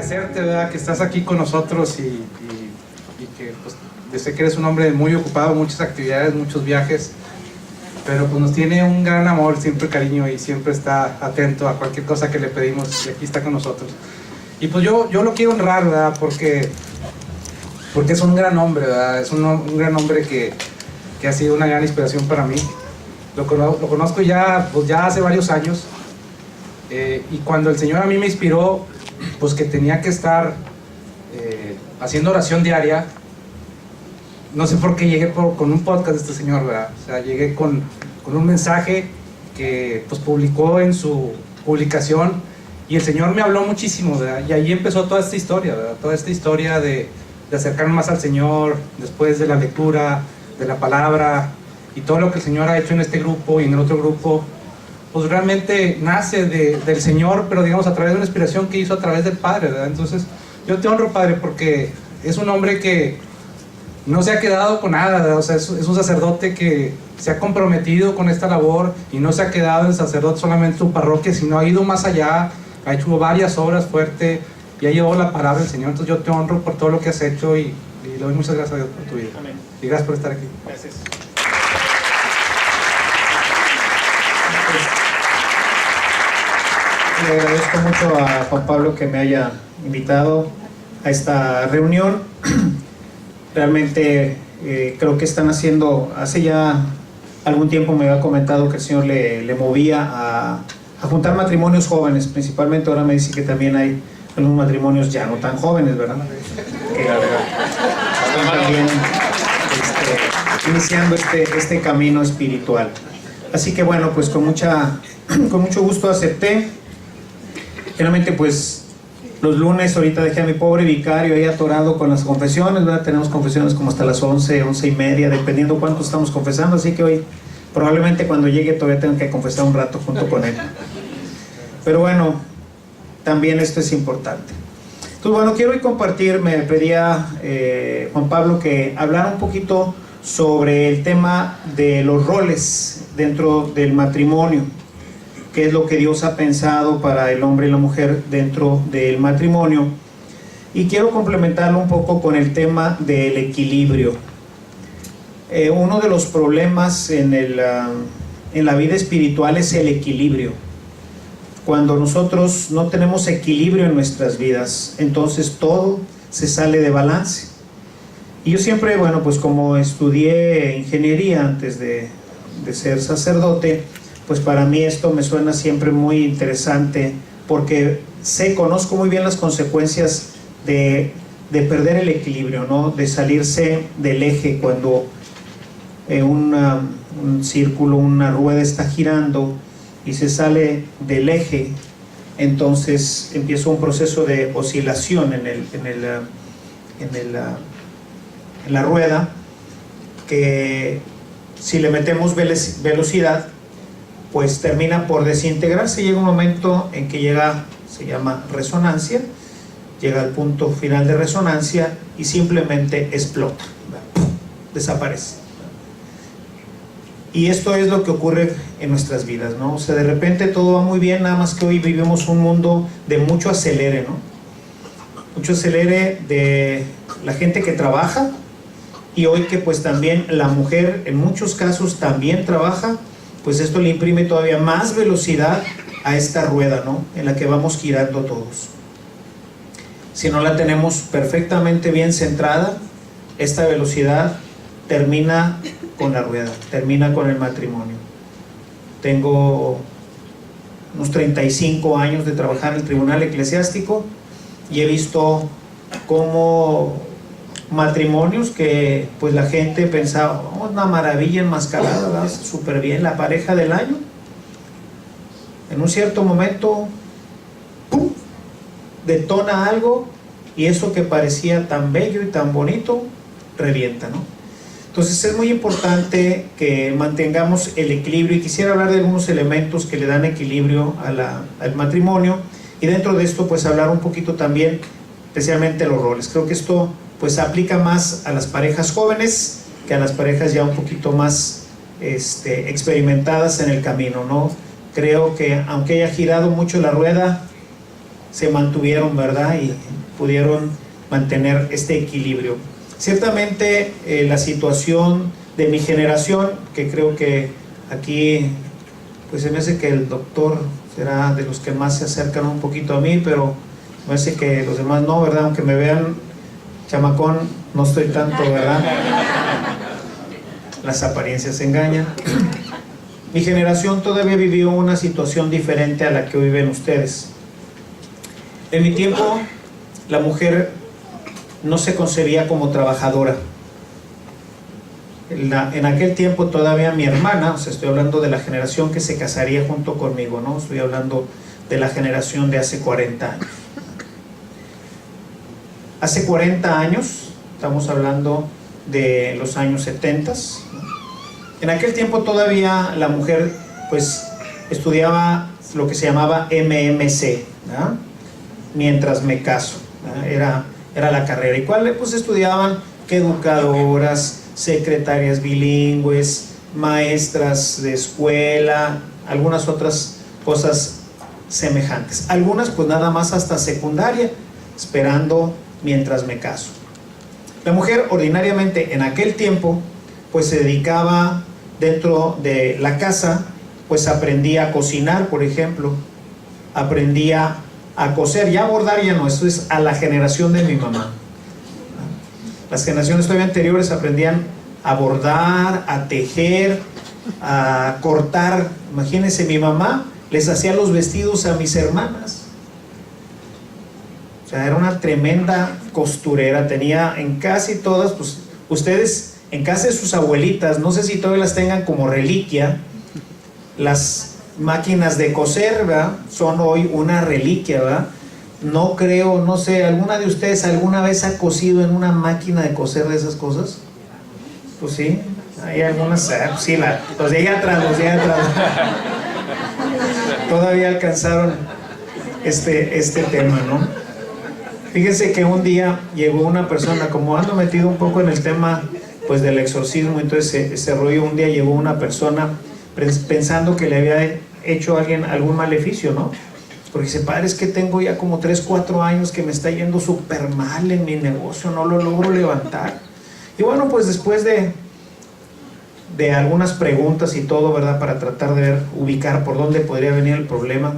agradecerte, ¿verdad?, que estás aquí con nosotros y que pues, yo sé que eres un hombre muy ocupado, muchas actividades, muchos viajes, pero pues nos tiene un gran amor, siempre cariño y siempre está atento a cualquier cosa que le pedimos y aquí está con nosotros. Y pues yo lo quiero honrar, ¿verdad?, porque es un gran hombre, ¿verdad?, es un gran hombre que ha sido una gran inspiración para mí. Lo conozco ya hace varios años, y cuando el Señor a mí me inspiró, pues que tenía que estar haciendo oración diaria, no sé por qué llegué con un podcast de este señor, ¿verdad? O sea, llegué con un mensaje que pues publicó en su publicación y el Señor me habló muchísimo, ¿verdad? Y ahí empezó toda esta historia, ¿verdad? Toda esta historia de acercarme más al Señor después de la lectura de la palabra y todo lo que el Señor ha hecho en este grupo y en el otro grupo, pues realmente nace del Señor, pero digamos a través de una inspiración que hizo a través del Padre, ¿verdad? Entonces yo te honro, Padre, porque es un hombre que no se ha quedado con nada, ¿verdad? O sea, es un sacerdote que se ha comprometido con esta labor y no se ha quedado en sacerdote solamente en su parroquia, sino ha ido más allá, ha hecho varias obras fuertes y ha llevado la palabra del Señor. Entonces yo te honro por todo lo que has hecho y le doy muchas gracias a Dios por tu vida. Amén. Y gracias por estar aquí. Gracias. Le agradezco mucho a Juan Pablo que me haya invitado a esta reunión. Realmente creo que están haciendo, hace ya algún tiempo me había comentado que el Señor le movía a juntar matrimonios jóvenes, principalmente. Ahora me dice que también hay algunos matrimonios ya no tan jóvenes, ¿verdad? Que están también iniciando este camino espiritual. Así que bueno, pues con mucho gusto acepté. Generalmente pues los lunes ahorita dejé a mi pobre vicario ahí atorado con las confesiones, ¿verdad? Tenemos confesiones como hasta las 11, 11:30, dependiendo cuánto estamos confesando, así que hoy probablemente cuando llegue todavía tengo que confesar un rato junto con él. Pero bueno, también esto es importante. Entonces bueno, quiero hoy compartir, me pedía Juan Pablo que hablara un poquito sobre el tema de los roles dentro del matrimonio. Qué es lo que Dios ha pensado para el hombre y la mujer dentro del matrimonio, y quiero complementarlo un poco con el tema del equilibrio. Uno de los problemas en la vida espiritual es el equilibrio. Cuando nosotros no tenemos equilibrio en nuestras vidas, entonces todo se sale de balance. Y yo siempre, bueno, pues como estudié ingeniería antes de ser sacerdote, pues para mí esto me suena siempre muy interesante, porque conozco muy bien las consecuencias de perder el equilibrio, ¿no? De salirse del eje cuando un círculo, una rueda está girando y se sale del eje, entonces empieza un proceso de oscilación en la rueda, que si le metemos velocidad, pues termina por desintegrarse. Llega un momento en que se llama resonancia, llega al punto final de resonancia y simplemente explota, desaparece. Y esto es lo que ocurre en nuestras vidas, ¿no? O sea, de repente todo va muy bien, nada más que hoy vivimos un mundo de mucho acelere, ¿no? Mucho acelere de la gente que trabaja, y hoy que pues también la mujer en muchos casos también trabaja, pues esto le imprime todavía más velocidad a esta rueda, ¿no?, en la que vamos girando todos. Si no la tenemos perfectamente bien centrada, esta velocidad termina con la rueda, termina con el matrimonio. Tengo unos 35 años de trabajar en el tribunal eclesiástico y he visto cómo matrimonios que pues la gente pensaba, oh, una maravilla enmascarada, ¿verdad?, súper bien, la pareja del año, en un cierto momento ¡pum!, detona algo y eso que parecía tan bello y tan bonito revienta, ¿no? Entonces es muy importante que mantengamos el equilibrio, y quisiera hablar de algunos elementos que le dan equilibrio al matrimonio, y dentro de esto pues hablar un poquito también especialmente los roles. Creo que esto pues aplica más a las parejas jóvenes que a las parejas ya un poquito más experimentadas en el camino, ¿no? Creo que aunque haya girado mucho la rueda, se mantuvieron, ¿verdad? Y pudieron mantener este equilibrio. Ciertamente la situación de mi generación, que creo que aquí pues se me hace que el doctor será de los que más se acercan un poquito a mí, pero me hace que los demás no, ¿verdad? Aunque me vean chamacón, no estoy tanto, ¿verdad? Las apariencias engañan. Mi generación todavía vivió una situación diferente a la que viven ustedes. En mi tiempo, la mujer no se concebía como trabajadora. En aquel tiempo todavía mi hermana, o sea, estoy hablando de la generación que se casaría junto conmigo, ¿no? Estoy hablando de la generación de hace 40 años. Hace 40 años, estamos hablando de los años 70, ¿no? En aquel tiempo todavía la mujer pues estudiaba lo que se llamaba MMC, ¿no? Mientras me caso, ¿no? Era la carrera. ¿Y cuál? Pues estudiaban que educadoras, secretarias bilingües, maestras de escuela, algunas otras cosas semejantes. Algunas pues nada más hasta secundaria, esperando mientras me caso. La mujer ordinariamente en aquel tiempo pues se dedicaba dentro de la casa, pues aprendía a cocinar, por ejemplo, aprendía a coser, ya a bordar ya no, eso es a la generación de mi mamá. Las generaciones todavía anteriores aprendían a bordar, a tejer, a cortar. Imagínense, mi mamá les hacía los vestidos a mis hermanas. O sea, era una tremenda costurera. Tenía en casi todas, pues ustedes en casa de sus abuelitas, no sé si todavía las tengan como reliquia, las máquinas de coser, ¿verdad? Son hoy una reliquia, ¿verdad? No creo, no sé, ¿alguna de ustedes alguna vez ha cosido en una máquina de coser de esas cosas? Pues sí, hay algunas, sí, los de allá atrás, todavía alcanzaron este tema, ¿no? Fíjense que un día llegó una persona, como ando metido un poco en el tema pues del exorcismo, entonces ese rollo, un día llegó una persona pensando que le había hecho a alguien algún maleficio, ¿no? Porque dice, padre, es que tengo ya como 3, 4 años que me está yendo súper mal en mi negocio, no lo logro levantar. Y bueno, pues después de algunas preguntas y todo, ¿verdad? Para tratar de ubicar por dónde podría venir el problema.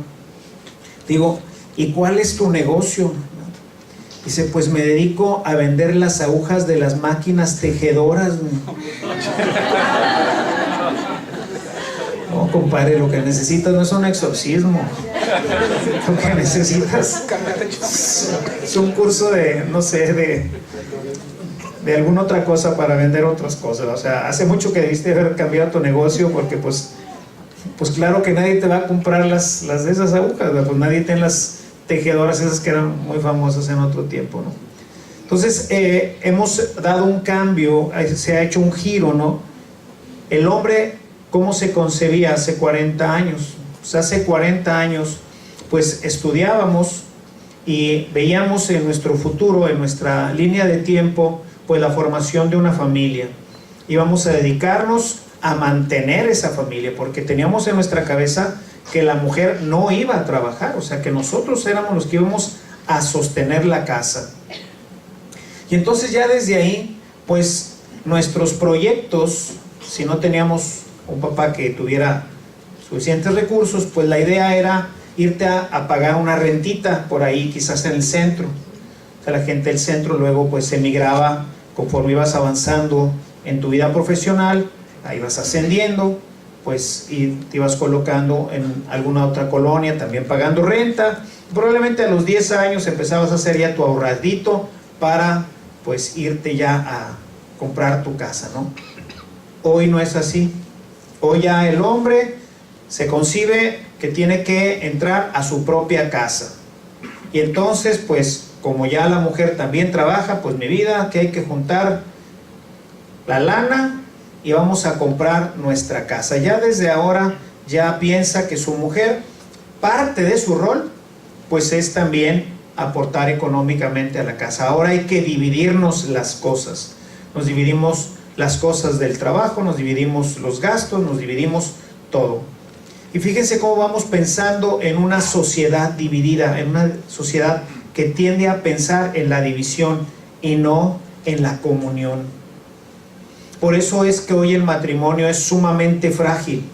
Digo, ¿y cuál es tu negocio? Dice, pues me dedico a vender las agujas de las máquinas tejedoras. No, compadre, lo que necesitas no es un exorcismo. Lo que necesitas es un curso de, no sé, de alguna otra cosa para vender otras cosas. O sea, hace mucho que debiste haber cambiado tu negocio, porque pues claro que nadie te va a comprar las de esas agujas, pues nadie tiene las tejedoras esas que eran muy famosas en otro tiempo, ¿no? Entonces hemos dado un cambio, se ha hecho un giro, ¿no? El hombre, ¿cómo se concebía hace 40 años? Pues hace 40 años pues estudiábamos y veíamos en nuestro futuro, en nuestra línea de tiempo, pues la formación de una familia. Íbamos a dedicarnos a mantener esa familia, porque teníamos en nuestra cabeza que la mujer no iba a trabajar, o sea que nosotros éramos los que íbamos a sostener la casa. Y entonces ya desde ahí, pues nuestros proyectos, si no teníamos un papá que tuviera suficientes recursos, pues la idea era irte a pagar una rentita por ahí, quizás en el centro. O sea, la gente del centro luego pues emigraba conforme ibas avanzando en tu vida profesional, ahí vas ascendiendo, pues y te ibas colocando en alguna otra colonia, también pagando renta. Probablemente a los 10 años empezabas a hacer ya tu ahorradito para pues irte ya a comprar tu casa, ¿no? Hoy no es así. Hoy ya el hombre se concibe que tiene que entrar a su propia casa. Y entonces, pues, como ya la mujer también trabaja, pues mi vida, que hay que juntar la lana y vamos a comprar nuestra casa. Ya desde ahora ya piensa que su mujer, parte de su rol, pues es también aportar económicamente a la casa. Ahora hay que dividirnos las cosas. Nos dividimos las cosas del trabajo, nos dividimos los gastos, nos dividimos todo. Y fíjense cómo vamos pensando en una sociedad dividida, en una sociedad que tiende a pensar en la división y no en la comunión. Por eso es que hoy el matrimonio es sumamente frágil,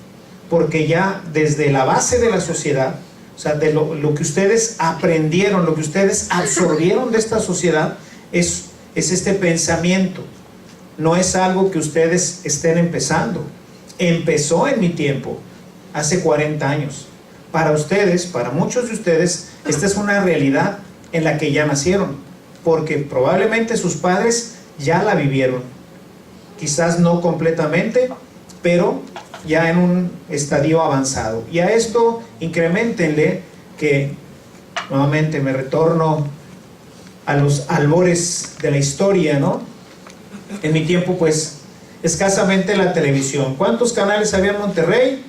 porque ya desde la base de la sociedad, o sea, de lo que ustedes aprendieron, lo que ustedes absorbieron de esta sociedad, es este pensamiento. No es algo que ustedes estén empezando. Empezó en mi tiempo, hace 40 años. Para ustedes, para muchos de ustedes, esta es una realidad en la que ya nacieron, porque probablemente sus padres ya la vivieron. Quizás no completamente, pero ya en un estadio avanzado. Y a esto increméntenle que, nuevamente me retorno a los albores de la historia, ¿no? En mi tiempo, pues, escasamente la televisión. ¿Cuántos canales había en Monterrey?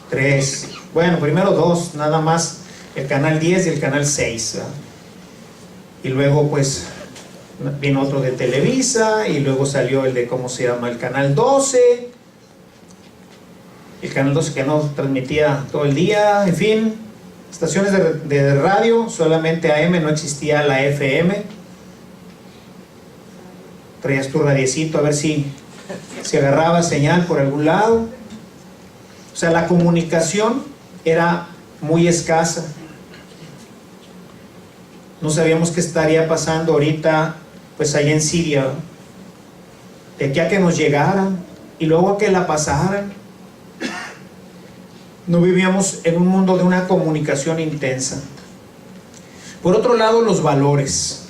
3. Bueno, primero 2, nada más, el canal 10 y el canal 6, ¿verdad? Y luego, pues, vino otro de Televisa, y luego salió el de, ¿cómo se llama? El canal 12. El canal 12 que no transmitía todo el día, en fin. Estaciones de radio, solamente AM, no existía la FM. Traías tu radiecito a ver si agarraba señal por algún lado. O sea, la comunicación era muy escasa. No sabíamos qué estaría pasando ahorita, pues allá en Siria, ¿no? De aquí a que nos llegaran y luego a que la pasaran. No vivíamos en un mundo de una comunicación intensa. Por otro lado, los valores.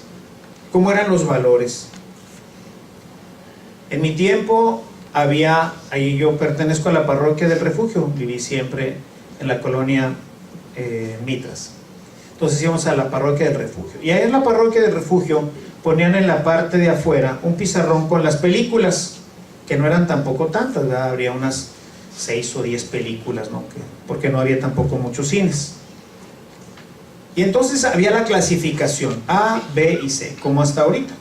¿Cómo eran los valores? En mi tiempo había, ahí yo pertenezco a la parroquia del Refugio, viví siempre en la colonia Mitras. Entonces íbamos a la parroquia del Refugio. Y ahí en la parroquia del Refugio ponían en la parte de afuera un pizarrón con las películas, que no eran tampoco tantas, ¿verdad? Habría unas 6 o 10 películas, ¿no? Porque no había tampoco muchos cines. Y entonces había la clasificación A, B y C, como hasta ahorita.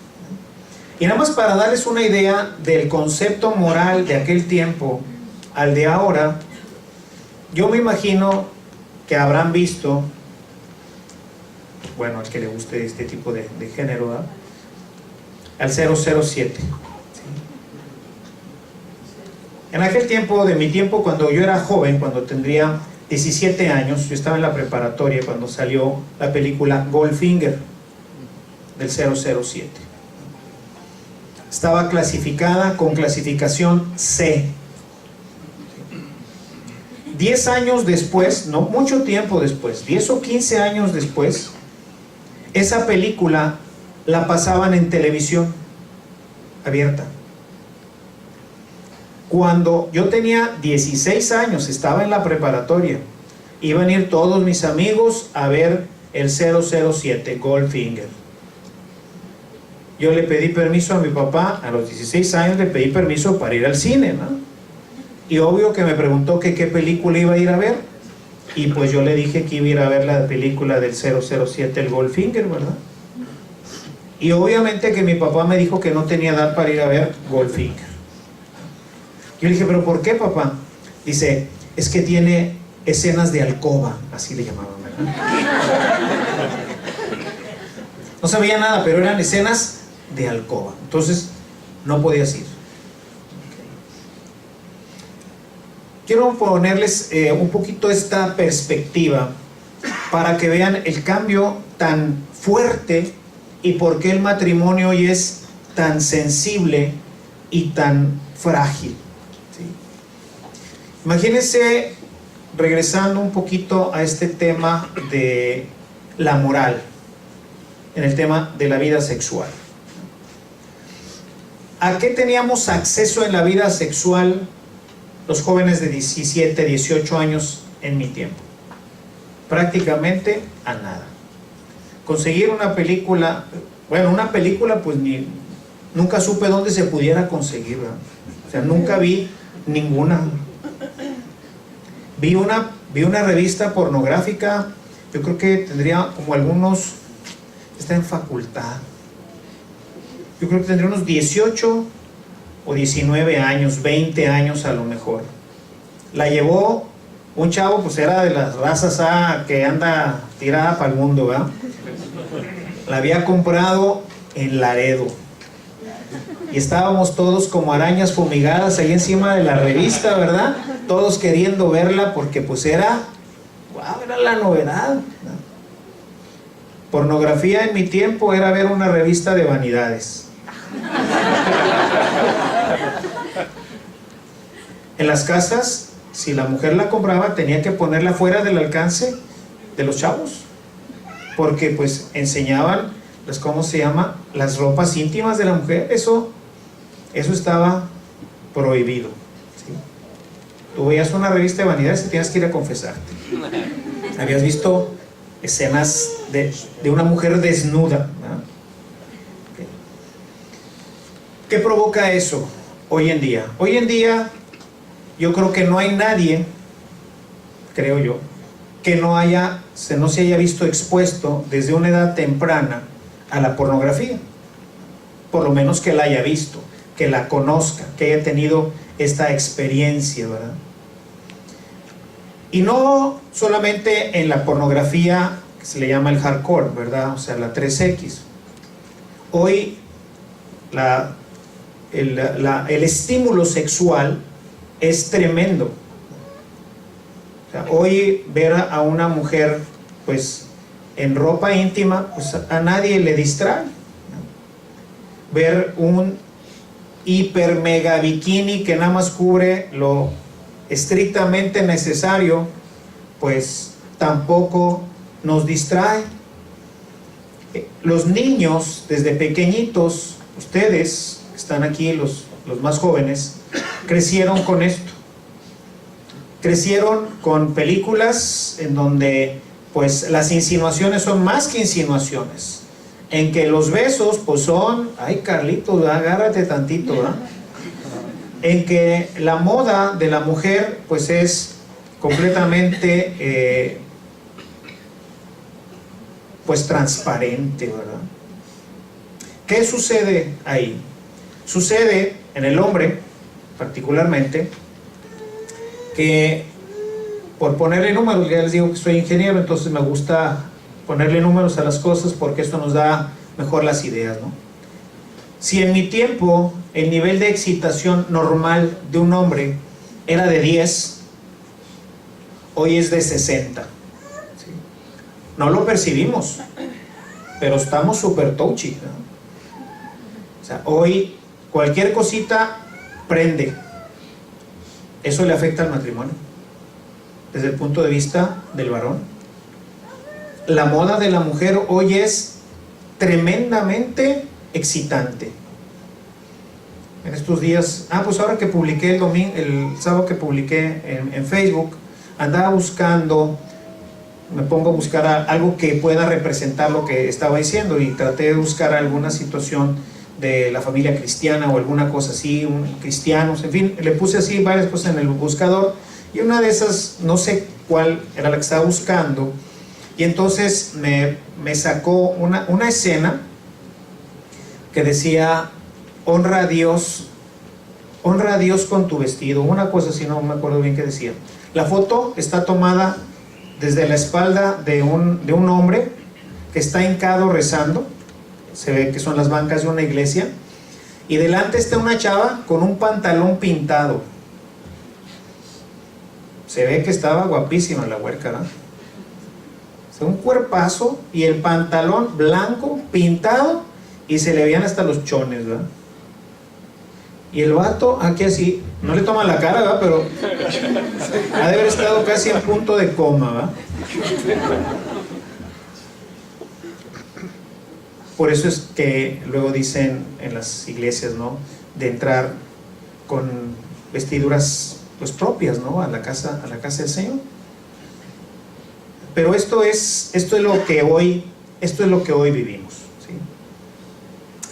Y nada más para darles una idea del concepto moral de aquel tiempo al de ahora, yo me imagino que habrán visto, bueno, al que le guste este tipo de género, ¿verdad? Al 007. En aquel tiempo, de mi tiempo, cuando yo era joven, cuando tendría 17 años, yo estaba en la preparatoria cuando salió la película Goldfinger del 007. Estaba clasificada con clasificación C. 10 años después, no mucho tiempo después, 10 o 15 años después, esa película la pasaban en televisión abierta. Cuando yo tenía 16 años, estaba en la preparatoria, iban a ir todos mis amigos a ver el 007, Goldfinger. Yo le pedí permiso a mi papá, a los 16 años le pedí permiso para ir al cine, ¿no? Y obvio que me preguntó que qué película iba a ir a ver, y pues yo le dije que iba a ir a ver la película del 007, el Goldfinger, ¿verdad? Y obviamente que mi papá me dijo que no tenía edad para ir a ver Goldfinger. Yo le dije, ¿pero por qué, papá? Dice, es que tiene escenas de alcoba, así le llamaban, ¿verdad? No sabía nada, pero eran escenas de alcoba. Entonces, no podías ir. Quiero ponerles un poquito esta perspectiva para que vean el cambio tan fuerte y por qué el matrimonio hoy es tan sensible y tan frágil. Imagínense, regresando un poquito a este tema de la moral, en el tema de la vida sexual. ¿A qué teníamos acceso en la vida sexual los jóvenes de 17, 18 años en mi tiempo? Prácticamente a nada. Conseguir una película, bueno, una película pues nunca supe dónde se pudiera conseguir, ¿verdad? O sea, nunca vi ninguna. Vi una revista pornográfica, yo creo que tendría como algunos, está en facultad, yo creo que tendría unos 18 o 19 años, 20 años a lo mejor. La llevó Un chavo pues era de las razas que anda tirada para el mundo, ¿verdad? La había comprado en Laredo. Y estábamos todos como arañas fumigadas ahí encima de la revista, ¿verdad? Todos queriendo verla porque pues era, wow, era la novedad, ¿no? Pornografía en mi tiempo era ver una revista de vanidades. En las casas, si la mujer la compraba, tenía que ponerla fuera del alcance de los chavos, porque pues enseñaban, ¿cómo se llama? Las ropas íntimas de la mujer. Eso estaba prohibido, ¿sí? Tú veías una revista de vanidades y tenías que ir a confesarte. Habías visto escenas de una mujer desnuda, ¿no? ¿Qué provoca eso hoy en día? Hoy en día yo creo que no hay nadie, creo yo, que no se haya visto expuesto desde una edad temprana a la pornografía. Por lo menos que la haya visto, que la conozca, que haya tenido esta experiencia, ¿verdad? Y no solamente en la pornografía que se le llama el hardcore, ¿verdad? O sea, la 3X. Hoy el estímulo sexual es tremendo. O sea, hoy ver a una mujer pues en ropa íntima, pues a nadie le distrae, ¿no? Ver un hiper mega bikini que nada más cubre lo estrictamente necesario, pues tampoco nos distrae. Los niños desde pequeñitos, ustedes que están aquí, los más jóvenes, crecieron con esto. Crecieron con películas en donde pues las insinuaciones son más que insinuaciones, en que los besos pues son, ay Carlitos, agárrate tantito, ¿verdad? En que la moda de la mujer pues es completamente pues transparente, ¿verdad? ¿Qué sucede ahí? Sucede en el hombre particularmente que, por ponerle números, ya les digo que soy ingeniero, entonces me gusta ponerle números a las cosas porque esto nos da mejor las ideas, ¿no? Si en mi tiempo el nivel de excitación normal de un hombre era de 10, hoy es de 60. ¿Sí? No lo percibimos, pero estamos súper touchy, ¿no? O sea, hoy cualquier cosita prende. Eso le afecta al matrimonio desde el punto de vista del varón. La moda de la mujer hoy es tremendamente excitante. En estos días, pues ahora que publiqué el sábado que publiqué en Facebook, andaba buscando, me pongo a buscar algo que pueda representar lo que estaba diciendo y traté de buscar alguna situación de la familia cristiana o alguna cosa así, cristianos, en fin, le puse así varias cosas en el buscador y una de esas, no sé cuál era la que estaba buscando, y entonces me sacó una escena que decía, honra a Dios con tu vestido, una cosa así, no me acuerdo bien qué decía. La foto está tomada desde la espalda de un hombre que está hincado rezando. Se ve que son las bancas de una iglesia, y delante está una chava con un pantalón pintado. Se ve que estaba guapísima la huerca, ¿no? O sea, un cuerpazo y el pantalón blanco pintado y se le veían hasta los chones, ¿verdad? Y el vato aquí así, no le toma la cara, ¿verdad? Pero ha de haber estado casi en punto de coma, ¿verdad? Por eso es que luego dicen en las iglesias, ¿no?, de entrar con vestiduras pues propias, ¿no?, a la casa del Señor. Pero esto es lo que hoy vivimos, ¿sí?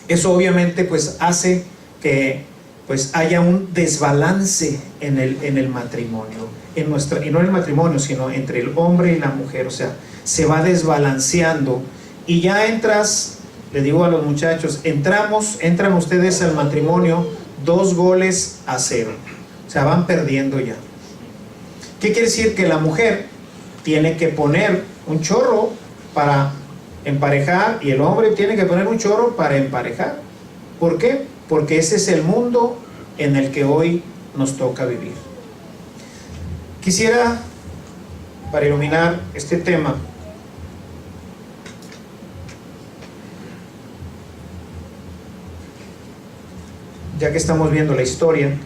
Eso obviamente pues hace que pues haya un desbalance en el matrimonio, y no en el matrimonio, sino entre el hombre y la mujer. O sea, se va desbalanceando y ya entras. Le digo a los muchachos, entran ustedes al matrimonio 2-0. O sea, van perdiendo ya. ¿Qué quiere decir? Que la mujer tiene que poner un chorro para emparejar y el hombre tiene que poner un chorro para emparejar. ¿Por qué? Porque ese es el mundo en el que hoy nos toca vivir. Quisiera, para iluminar este tema, ya que estamos viendo la historia,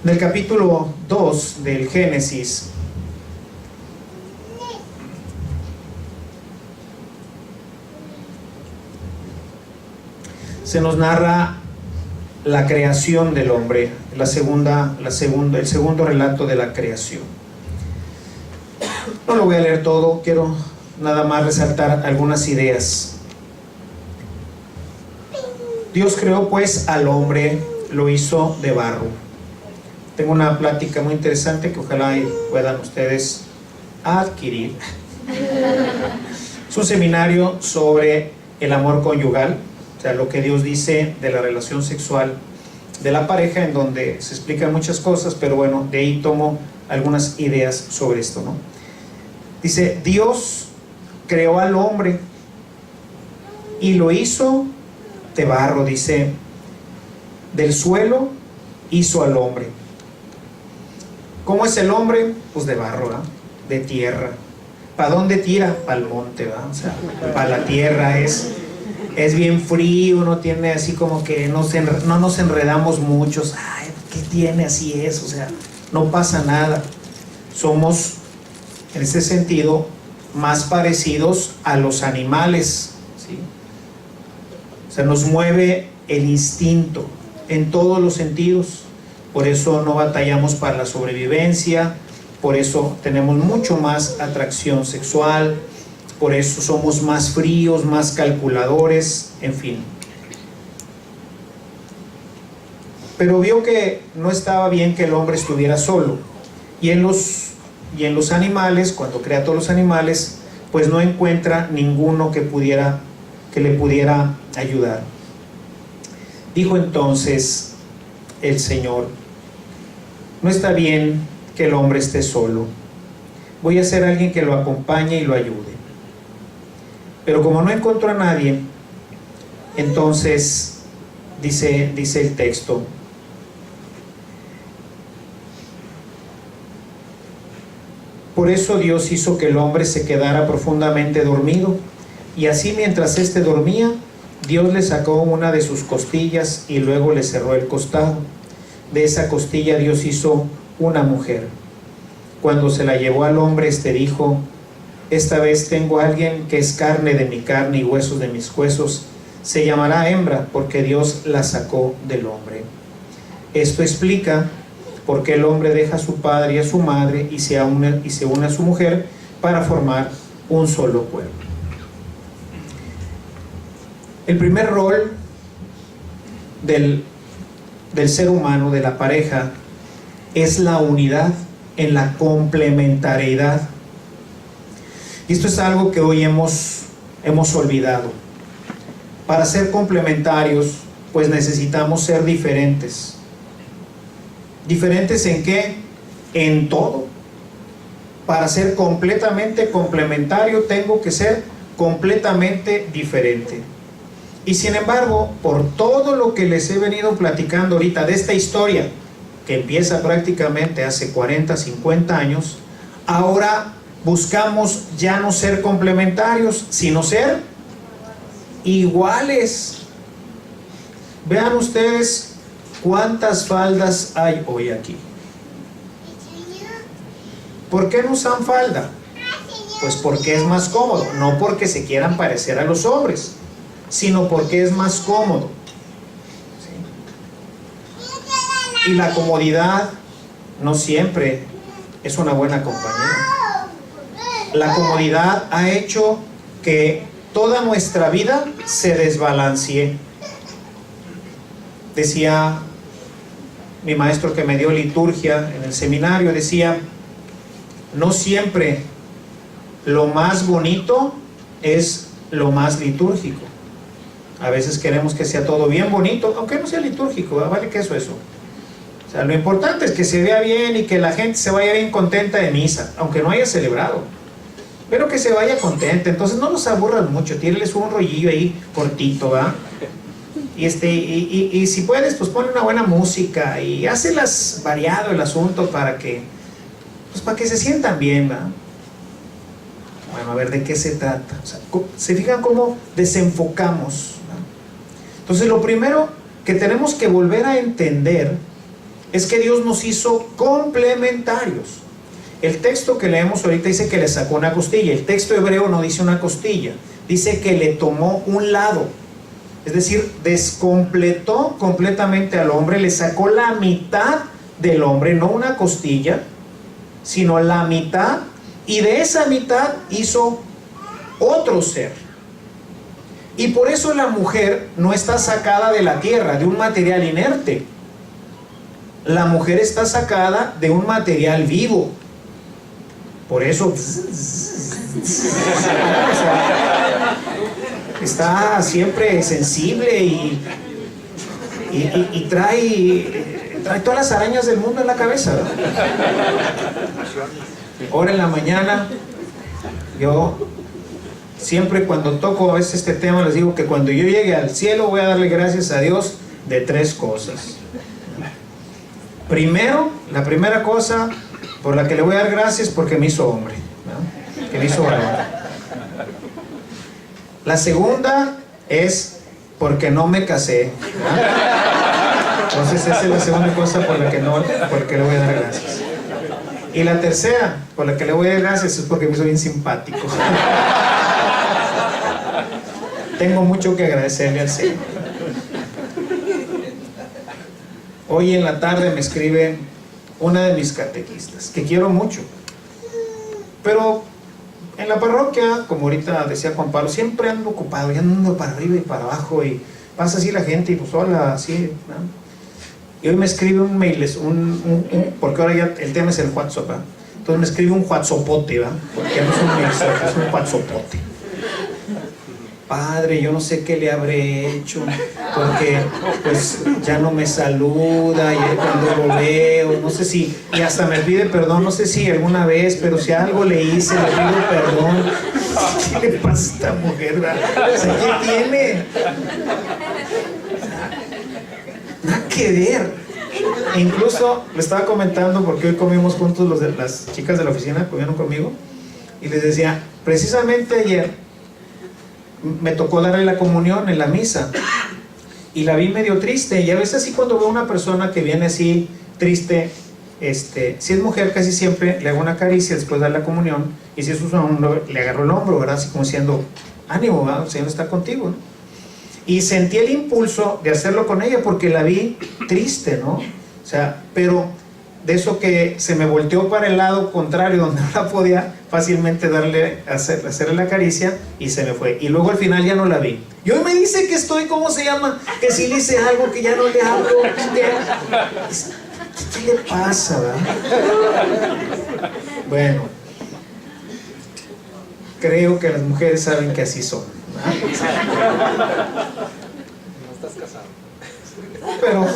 en el capítulo 2 del Génesis, se nos narra la creación del hombre, el segundo relato de la creación. No lo voy a leer todo, quiero nada más resaltar algunas ideas. Dios creó pues al hombre, lo hizo de barro. Tengo una plática muy interesante que ojalá puedan ustedes adquirir. Es un seminario sobre el amor conyugal, o sea, lo que Dios dice de la relación sexual de la pareja, en donde se explican muchas cosas, pero bueno, de ahí tomo algunas ideas sobre esto, ¿no? Dice, Dios creó al hombre y lo hizo de barro, dice, del suelo hizo al hombre. ¿Cómo es el hombre? Pues de barro, ¿verdad? De tierra. ¿Para dónde tira? Para el monte, ¿verdad? O sea, para la tierra es bien frío, no tiene así como que no nos enredamos muchos. Ay, ¿qué tiene? Así es, o sea, no pasa nada. Somos, en ese sentido, más parecidos a los animales, ¿sí? O sea, nos mueve el instinto en todos los sentidos. Por eso no batallamos para la sobrevivencia, por eso tenemos mucho más atracción sexual, por eso somos más fríos, más calculadores, en fin. Pero vio que no estaba bien que el hombre estuviera solo. Y en los animales, cuando crea todos los animales, pues no encuentra ninguno que le pudiera ayudar. Dijo entonces el Señor, no está bien que el hombre esté solo. Voy a hacer a alguien que lo acompañe y lo ayude. Pero como no encontró a nadie, entonces dice el texto, por eso Dios hizo que el hombre se quedara profundamente dormido, y así mientras éste dormía, Dios le sacó una de sus costillas y luego le cerró el costado. De esa costilla Dios hizo una mujer. Cuando se la llevó al hombre, éste dijo, esta vez tengo a alguien que es carne de mi carne y huesos de mis huesos. Se llamará hembra porque Dios la sacó del hombre. Esto explica por qué el hombre deja a su padre y a su madre y se une a su mujer para formar un solo cuerpo. El primer rol del ser humano, de la pareja, es la unidad en la complementariedad. Y esto es algo que hoy hemos olvidado. Para ser complementarios, pues necesitamos ser diferentes. ¿Diferentes en qué? En todo. Para ser completamente complementario, tengo que ser completamente diferente. Y sin embargo, por todo lo que les he venido platicando ahorita de esta historia, que empieza prácticamente hace 40, 50 años, ahora buscamos ya no ser complementarios, sino ser iguales. Vean ustedes cuántas faldas hay hoy aquí. ¿Por qué no usan falda? Pues porque es más cómodo, no porque se quieran parecer a los hombres, sino porque es más cómodo. ¿Sí? Y la comodidad no siempre es una buena compañía. La comodidad ha hecho que toda nuestra vida se desbalancee. Decía mi maestro que me dio liturgia en el seminario decía, no siempre lo más bonito es lo más litúrgico. A veces queremos que sea todo bien bonito, aunque no sea litúrgico, vale que eso. O sea, lo importante es que se vea bien y que la gente se vaya bien contenta de misa, aunque no haya celebrado, pero que se vaya contenta. Entonces no los aburran mucho, tírenles un rollillo ahí cortito, ¿va? Y si puedes, pues ponle una buena música y hácelas variado el asunto para que se sientan bien, ¿va? Bueno, a ver, ¿de qué se trata? O sea, ¿se fijan cómo desenfocamos? Entonces, lo primero que tenemos que volver a entender es que Dios nos hizo complementarios. El texto que leemos ahorita dice que le sacó una costilla. El texto hebreo no dice una costilla, dice que le tomó un lado. Es decir, descompletó completamente al hombre, le sacó la mitad del hombre, no una costilla, sino la mitad, y de esa mitad hizo otro ser. Y por eso la mujer no está sacada de la tierra, de un material inerte. La mujer está sacada de un material vivo. Por eso está siempre sensible y trae todas las arañas del mundo en la cabeza, ¿verdad? Ahora en la mañana, yo siempre cuando toco a veces este tema les digo que cuando yo llegue al cielo voy a darle gracias a Dios de 3 cosas. Primero, la primera cosa por la que le voy a dar gracias es porque me hizo hombre, ¿no? Que me hizo varón. La segunda es porque no me casé, ¿no? Entonces esa es la segunda cosa por la que le voy a dar gracias. Y la tercera por la que le voy a dar gracias es porque me hizo bien simpático. Tengo mucho que agradecerle al Señor. Hoy en la tarde me escribe una de mis catequistas, que quiero mucho, pero en la parroquia, como ahorita decía Juan Pablo, siempre ando ocupado, ya ando para arriba y para abajo, y pasa así la gente, y pues hola, así, ¿no? Y hoy me escribe un mail, porque ahora ya el tema es el WhatsApp, ¿eh? Entonces me escribe un WhatsAppote, ¿va? Porque no es un mail, es un WhatsAppote. Padre, yo no sé qué le habré hecho, porque pues ya no me saluda, y cuando lo veo, no sé si, y hasta me pide perdón, no sé si alguna vez, pero si algo le hice, le pido perdón. ¿Qué le pasa a esta mujer, verdad? O sea, ¿qué tiene? Nada que ver. E incluso le estaba comentando, porque hoy comimos juntos las chicas de la oficina, comieron conmigo, y les decía, precisamente ayer me tocó darle la comunión en la misa y la vi medio triste, y a veces así cuando veo a una persona que viene así triste, si es mujer casi siempre le hago una caricia después de dar la comunión, y si es un hombre le agarro el hombro, ¿verdad? Así como diciendo, ánimo, ¿verdad? El Señor está contigo, ¿no? Y sentí el impulso de hacerlo con ella porque la vi triste, ¿no? O sea, pero de eso que se me volteó para el lado contrario, donde no la podía fácilmente hacerle la caricia, y se me fue. Y luego al final ya no la vi. Y hoy me dice que estoy, ¿cómo se llama? Que si le hice algo, que ya no le hablo. ¿Qué le pasa, verdad? Bueno, creo que las mujeres saben que así son, ¿verdad? No estás casado. Pero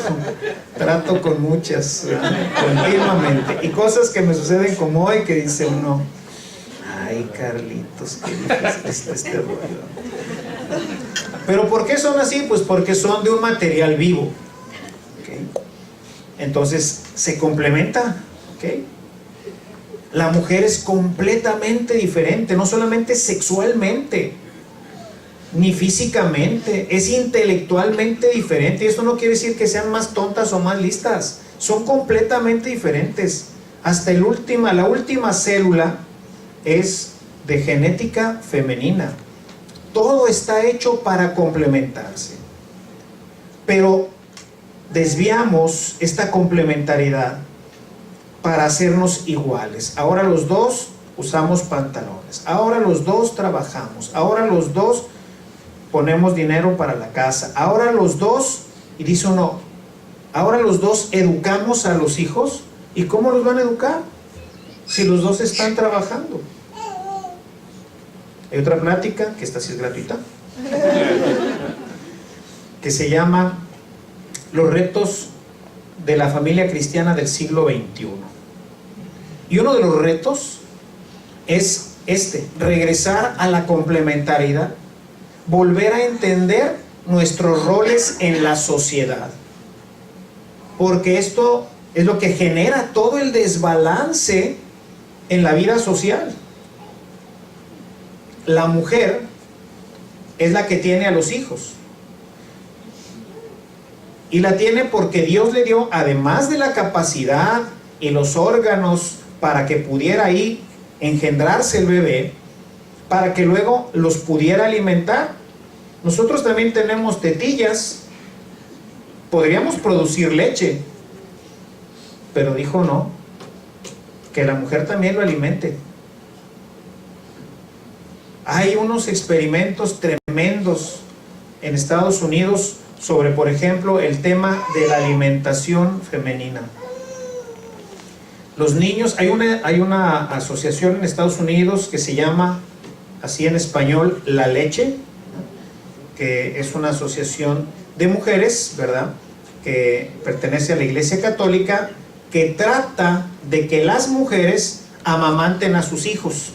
trato con muchas, ¿verdad? Continuamente, y cosas que me suceden como hoy, que dice uno, ay Carlitos, qué difícil está este rollo. Pero ¿por qué son así? Pues porque son de un material vivo, ¿okay? Entonces se complementa, ¿okay? La mujer es completamente diferente, no solamente sexualmente ni físicamente, es intelectualmente diferente. Y esto no quiere decir que sean más tontas o más listas, son completamente diferentes. Hasta la última célula es de genética femenina. Todo está hecho para complementarse, pero desviamos esta complementariedad para hacernos iguales. Ahora los dos usamos pantalones, ahora los dos trabajamos, ahora los dos ponemos dinero para la casa, ahora los dos, y dice uno, Ahora los dos educamos a los hijos. ¿Y cómo los van a educar? Si los dos están trabajando. Hay otra plática, que esta sí es gratuita, que se llama Los retos de la familia cristiana del siglo XXI. Y uno de los retos es regresar a la complementariedad, volver a entender nuestros roles en la sociedad. Porque esto es lo que genera todo el desbalance en la vida social. La mujer es la que tiene a los hijos. Y la tiene porque Dios le dio, además de la capacidad y los órganos para que pudiera ahí engendrarse el bebé, para que luego los pudiera alimentar. Nosotros también tenemos tetillas, podríamos producir leche, pero dijo no, que la mujer también lo alimente. Hay unos experimentos tremendos en Estados Unidos sobre, por ejemplo, el tema de la alimentación femenina. Los niños, hay una asociación en Estados Unidos que se llama, así en español, La Leche, que es una asociación de mujeres, ¿verdad?, que pertenece a la Iglesia Católica, que trata de que las mujeres amamanten a sus hijos,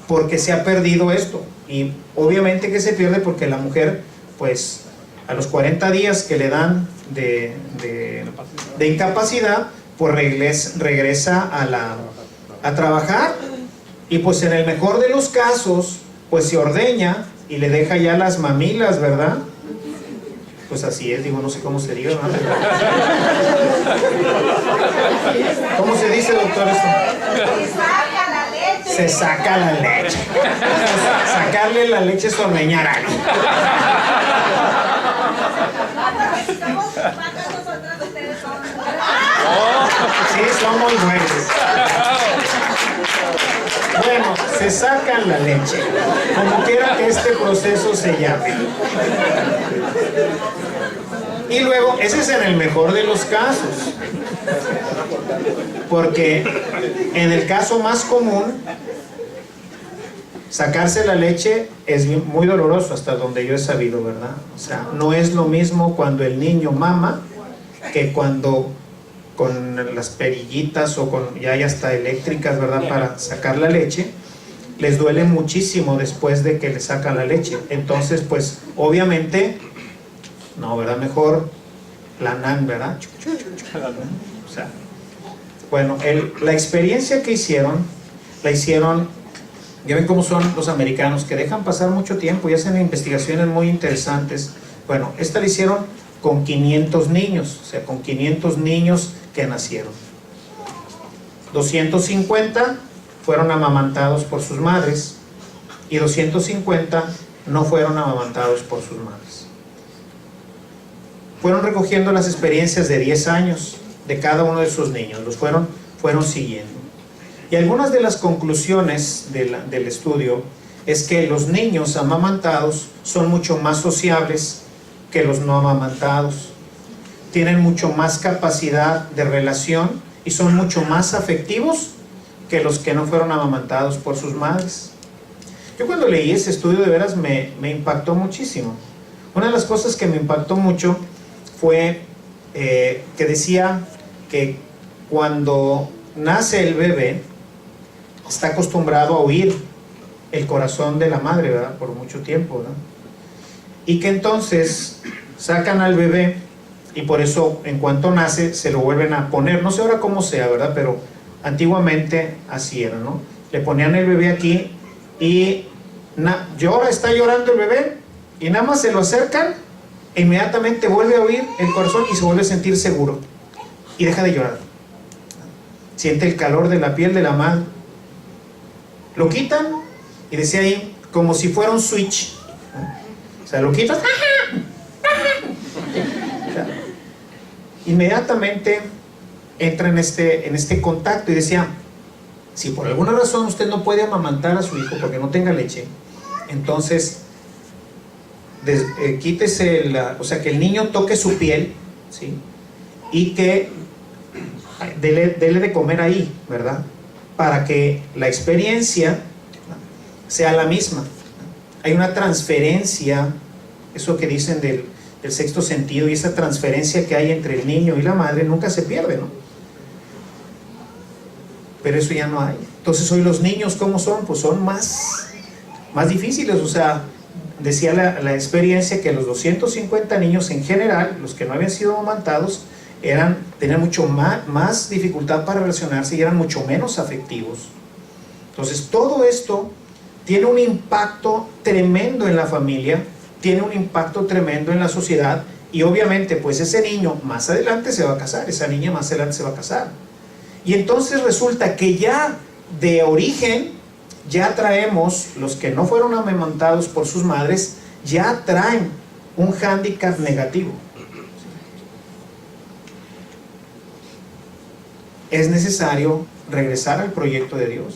porque se ha perdido esto. Y obviamente que se pierde porque la mujer, pues, a los 40 días que le dan de incapacidad, pues regresa a trabajar, y pues en el mejor de los casos, pues se ordeña y le deja ya las mamilas, ¿verdad? Pues así es, digo, no sé cómo se diga, ¿verdad? ¿Cómo se dice, doctor, esto? Se saca la leche. Sacarle la leche es ordeñar a alguien. Sí, son muy buenos. Bueno, se sacan la leche, como quiera que este proceso se llame. Y luego, ese es en el mejor de los casos, porque en el caso más común, sacarse la leche es muy doloroso, hasta donde yo he sabido, ¿verdad? O sea, no es lo mismo cuando el niño mama que cuando con las perillitas o con ya hay hasta eléctricas, ¿verdad?, para sacar la leche. Les duele muchísimo después de que le sacan la leche. Entonces, pues, obviamente, no, ¿verdad? Mejor la NAN, ¿verdad? O sea, bueno, la experiencia que hicieron, la hicieron, ya ven cómo son los americanos, que dejan pasar mucho tiempo y hacen investigaciones muy interesantes. Bueno, esta la hicieron con 500 niños, o sea, con 500 niños que nacieron. 250 fueron amamantados por sus madres y 250 no fueron amamantados por sus madres. Fueron recogiendo las experiencias de 10 años de cada uno de sus niños, los fueron siguiendo. Y algunas de las conclusiones del estudio es que los niños amamantados son mucho más sociables que los no amamantados. Tienen mucho más capacidad de relación y son mucho más afectivos que los que no fueron amamantados por sus madres. Yo cuando leí ese estudio de veras me impactó muchísimo. Una de las cosas que me impactó mucho fue que decía que cuando nace el bebé está acostumbrado a oír el corazón de la madre, ¿verdad?, por mucho tiempo, ¿verdad? Y que entonces sacan al bebé y por eso en cuanto nace se lo vuelven a poner, no sé ahora cómo sea, ¿verdad?, pero antiguamente así era, ¿no? Le ponían el bebé aquí y está llorando el bebé y nada más se lo acercan e inmediatamente vuelve a oír el corazón y se vuelve a sentir seguro y deja de llorar. Siente el calor de la piel de la madre. Lo quitan y decía ahí como si fuera un switch, ¿no? O sea, lo quitas, inmediatamente entra en este contacto. Y decía, si por alguna razón usted no puede amamantar a su hijo porque no tenga leche, entonces quítese o sea, que el niño toque su piel, ¿sí?, y que dele de comer ahí, ¿verdad? Para que la experiencia sea la misma. Hay una transferencia, eso que dicen del sexto sentido, y esa transferencia que hay entre el niño y la madre nunca se pierde, ¿no? Pero eso ya no hay. Entonces hoy los niños, ¿cómo son? Pues son más difíciles. O sea, decía la experiencia que los 250 niños en general, los que no habían sido amamantados, tenían mucho más dificultad para relacionarse y eran mucho menos afectivos. Entonces todo esto tiene un impacto tremendo en la familia, tiene un impacto tremendo en la sociedad, y obviamente pues ese niño más adelante se va a casar, esa niña más adelante se va a casar. Y entonces resulta que ya de origen, ya traemos, los que no fueron amamantados por sus madres, ya traen un hándicap negativo. Es necesario regresar al proyecto de Dios,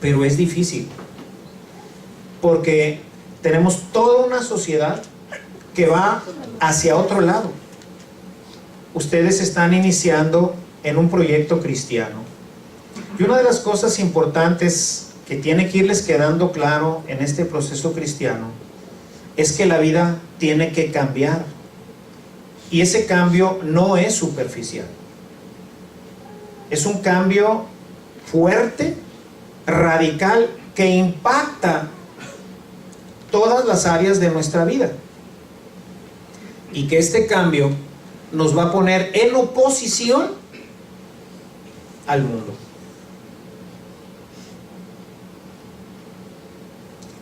pero es difícil, porque tenemos toda una sociedad que va hacia otro lado. Ustedes están iniciando en un proyecto cristiano, y una de las cosas importantes que tiene que irles quedando claro en este proceso cristiano es que la vida tiene que cambiar, y ese cambio no es superficial. Es un cambio fuerte, radical, que impacta todas las áreas de nuestra vida. Y que este cambio nos va a poner en oposición al mundo.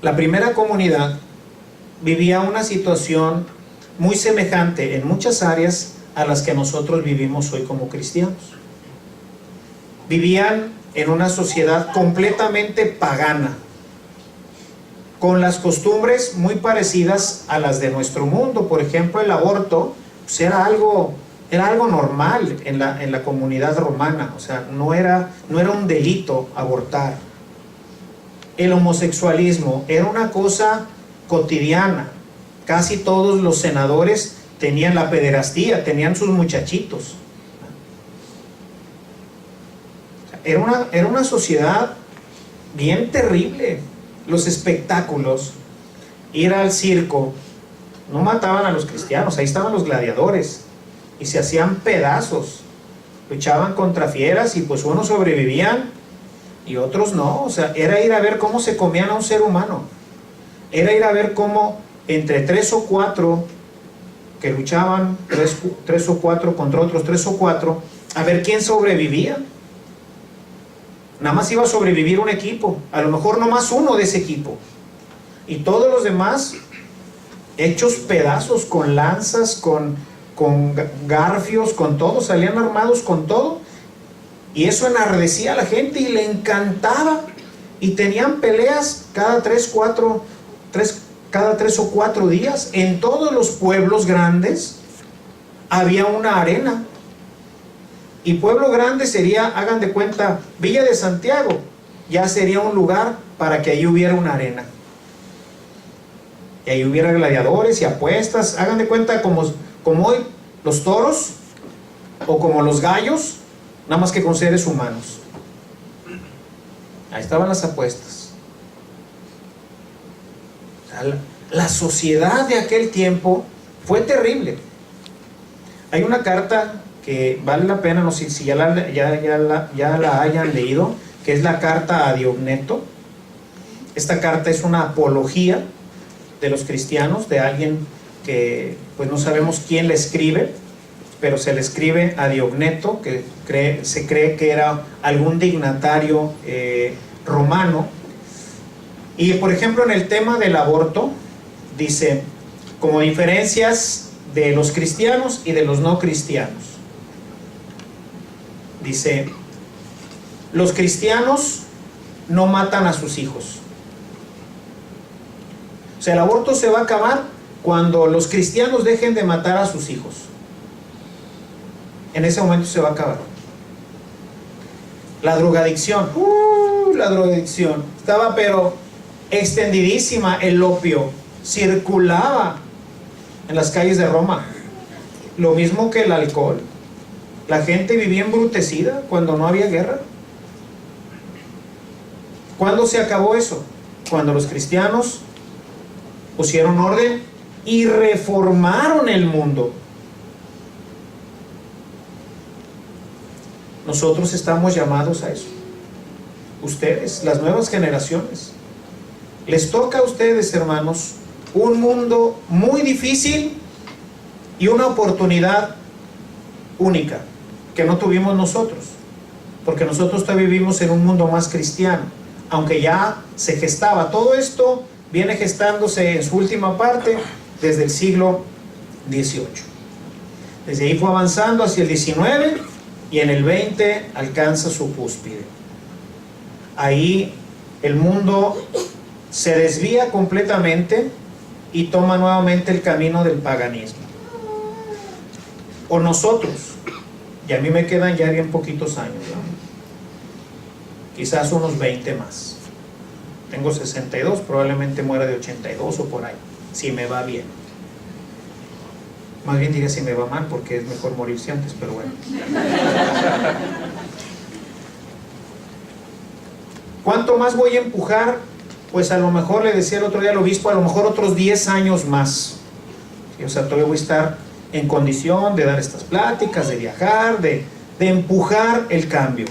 La primera comunidad vivía una situación muy semejante en muchas áreas a las que nosotros vivimos hoy como cristianos. Vivían en una sociedad completamente pagana, con las costumbres muy parecidas a las de nuestro mundo. Por ejemplo, el aborto pues era algo normal en la comunidad romana. O sea, no era un delito abortar. El homosexualismo era una cosa cotidiana. Casi todos los senadores tenían la pederastía, tenían sus muchachitos. Era una sociedad bien terrible. Los espectáculos, ir al circo, no mataban a los cristianos, ahí estaban los gladiadores y se hacían pedazos, luchaban contra fieras, y pues unos sobrevivían y otros no. O sea, era ir a ver cómo se comían a un ser humano, era ir a ver cómo entre 3 o 4 que luchaban, 3 o 4 contra otros 3 o 4, a ver quién sobrevivía. Nada más iba a sobrevivir un equipo, a lo mejor nomás uno de ese equipo, y todos los demás hechos pedazos con lanzas, con garfios, con todo, salían armados con todo, y eso enardecía a la gente y le encantaba, y tenían peleas cada 3 o 4 días. En todos los pueblos grandes había una arena. Y pueblo grande sería, hagan de cuenta, Villa de Santiago, ya sería un lugar para que ahí hubiera una arena. Y ahí hubiera gladiadores y apuestas. Hagan de cuenta como hoy los toros, o como los gallos, nada más que con seres humanos. Ahí estaban las apuestas. O sea, la sociedad de aquel tiempo fue terrible. Hay una carta que vale la pena, no sé si ya la hayan leído, que es la carta a Diogneto. Esta carta es una apología de los cristianos, de alguien que pues no sabemos quién le escribe, pero se le escribe a Diogneto, que se cree que era algún dignatario romano. Y por ejemplo, en el tema del aborto dice, como diferencias de los cristianos y de los no cristianos. Dice, los cristianos no matan a sus hijos. O sea, el aborto se va a acabar cuando los cristianos dejen de matar a sus hijos. En ese momento se va a acabar. La drogadicción, la drogadicción estaba pero extendidísima. El opio circulaba en las calles de Roma. Lo mismo que el alcohol. La gente vivía embrutecida cuando no había guerra. ¿Cuándo se acabó eso? Cuando los cristianos pusieron orden y reformaron el mundo. Nosotros estamos llamados a eso. Ustedes, las nuevas generaciones. Les toca a ustedes, hermanos, un mundo muy difícil y una oportunidad única que no tuvimos nosotros, porque nosotros todavía vivimos en un mundo más cristiano, aunque ya se gestaba. Todo esto viene gestándose en su última parte desde el siglo XVIII. Desde ahí fue avanzando hacia el XIX y en el XX alcanza su cúspide. Ahí el mundo se desvía completamente y toma nuevamente el camino del paganismo. O nosotros, y a mí me quedan ya bien poquitos años, ¿no? Quizás unos 20 más. Tengo 62, probablemente muera de 82 o por ahí, si me va bien. Más bien diría si me va mal, porque es mejor morirse antes, pero bueno. ¿Cuánto más voy a empujar? Pues a lo mejor, le decía el otro día al obispo, a lo mejor otros 10 años más. ¿Sí? O sea, todavía voy a estar en condición de dar estas pláticas, de viajar, de empujar el cambio.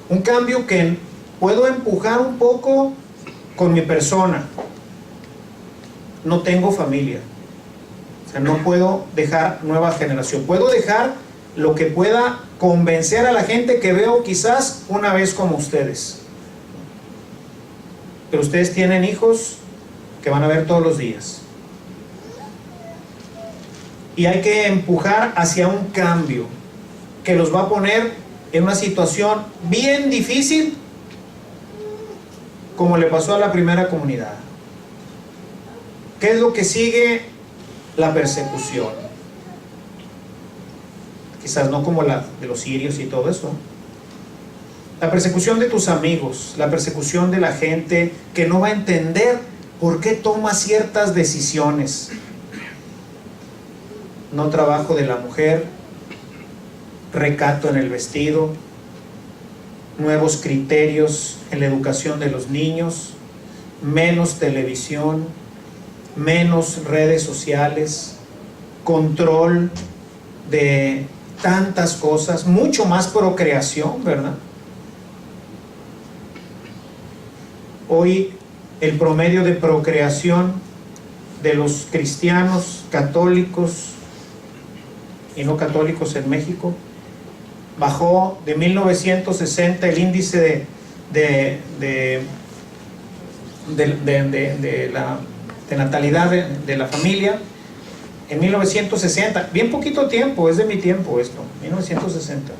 Un cambio que puedo empujar un poco con mi persona. No tengo familia. O sea, no puedo dejar nueva generación. Puedo dejar lo que pueda convencer a la gente que veo quizás una vez como ustedes. Pero ustedes tienen hijos que van a ver todos los días. Y hay que empujar hacia un cambio que los va a poner en una situación bien difícil, como le pasó a la primera comunidad. ¿Qué es lo que sigue? La persecución. Quizás no como la de los sirios y todo eso. La persecución de tus amigos, la persecución de la gente que no va a entender por qué toma ciertas decisiones. No trabajo de la mujer, recato en el vestido, nuevos criterios en la educación de los niños, menos televisión, menos redes sociales, control de tantas cosas, mucho más procreación, ¿verdad? Hoy el promedio de procreación de los cristianos, católicos y no católicos en México bajó de 1960 el índice de natalidad de la familia. En 1960, bien poquito tiempo, es de mi tiempo esto, 1960.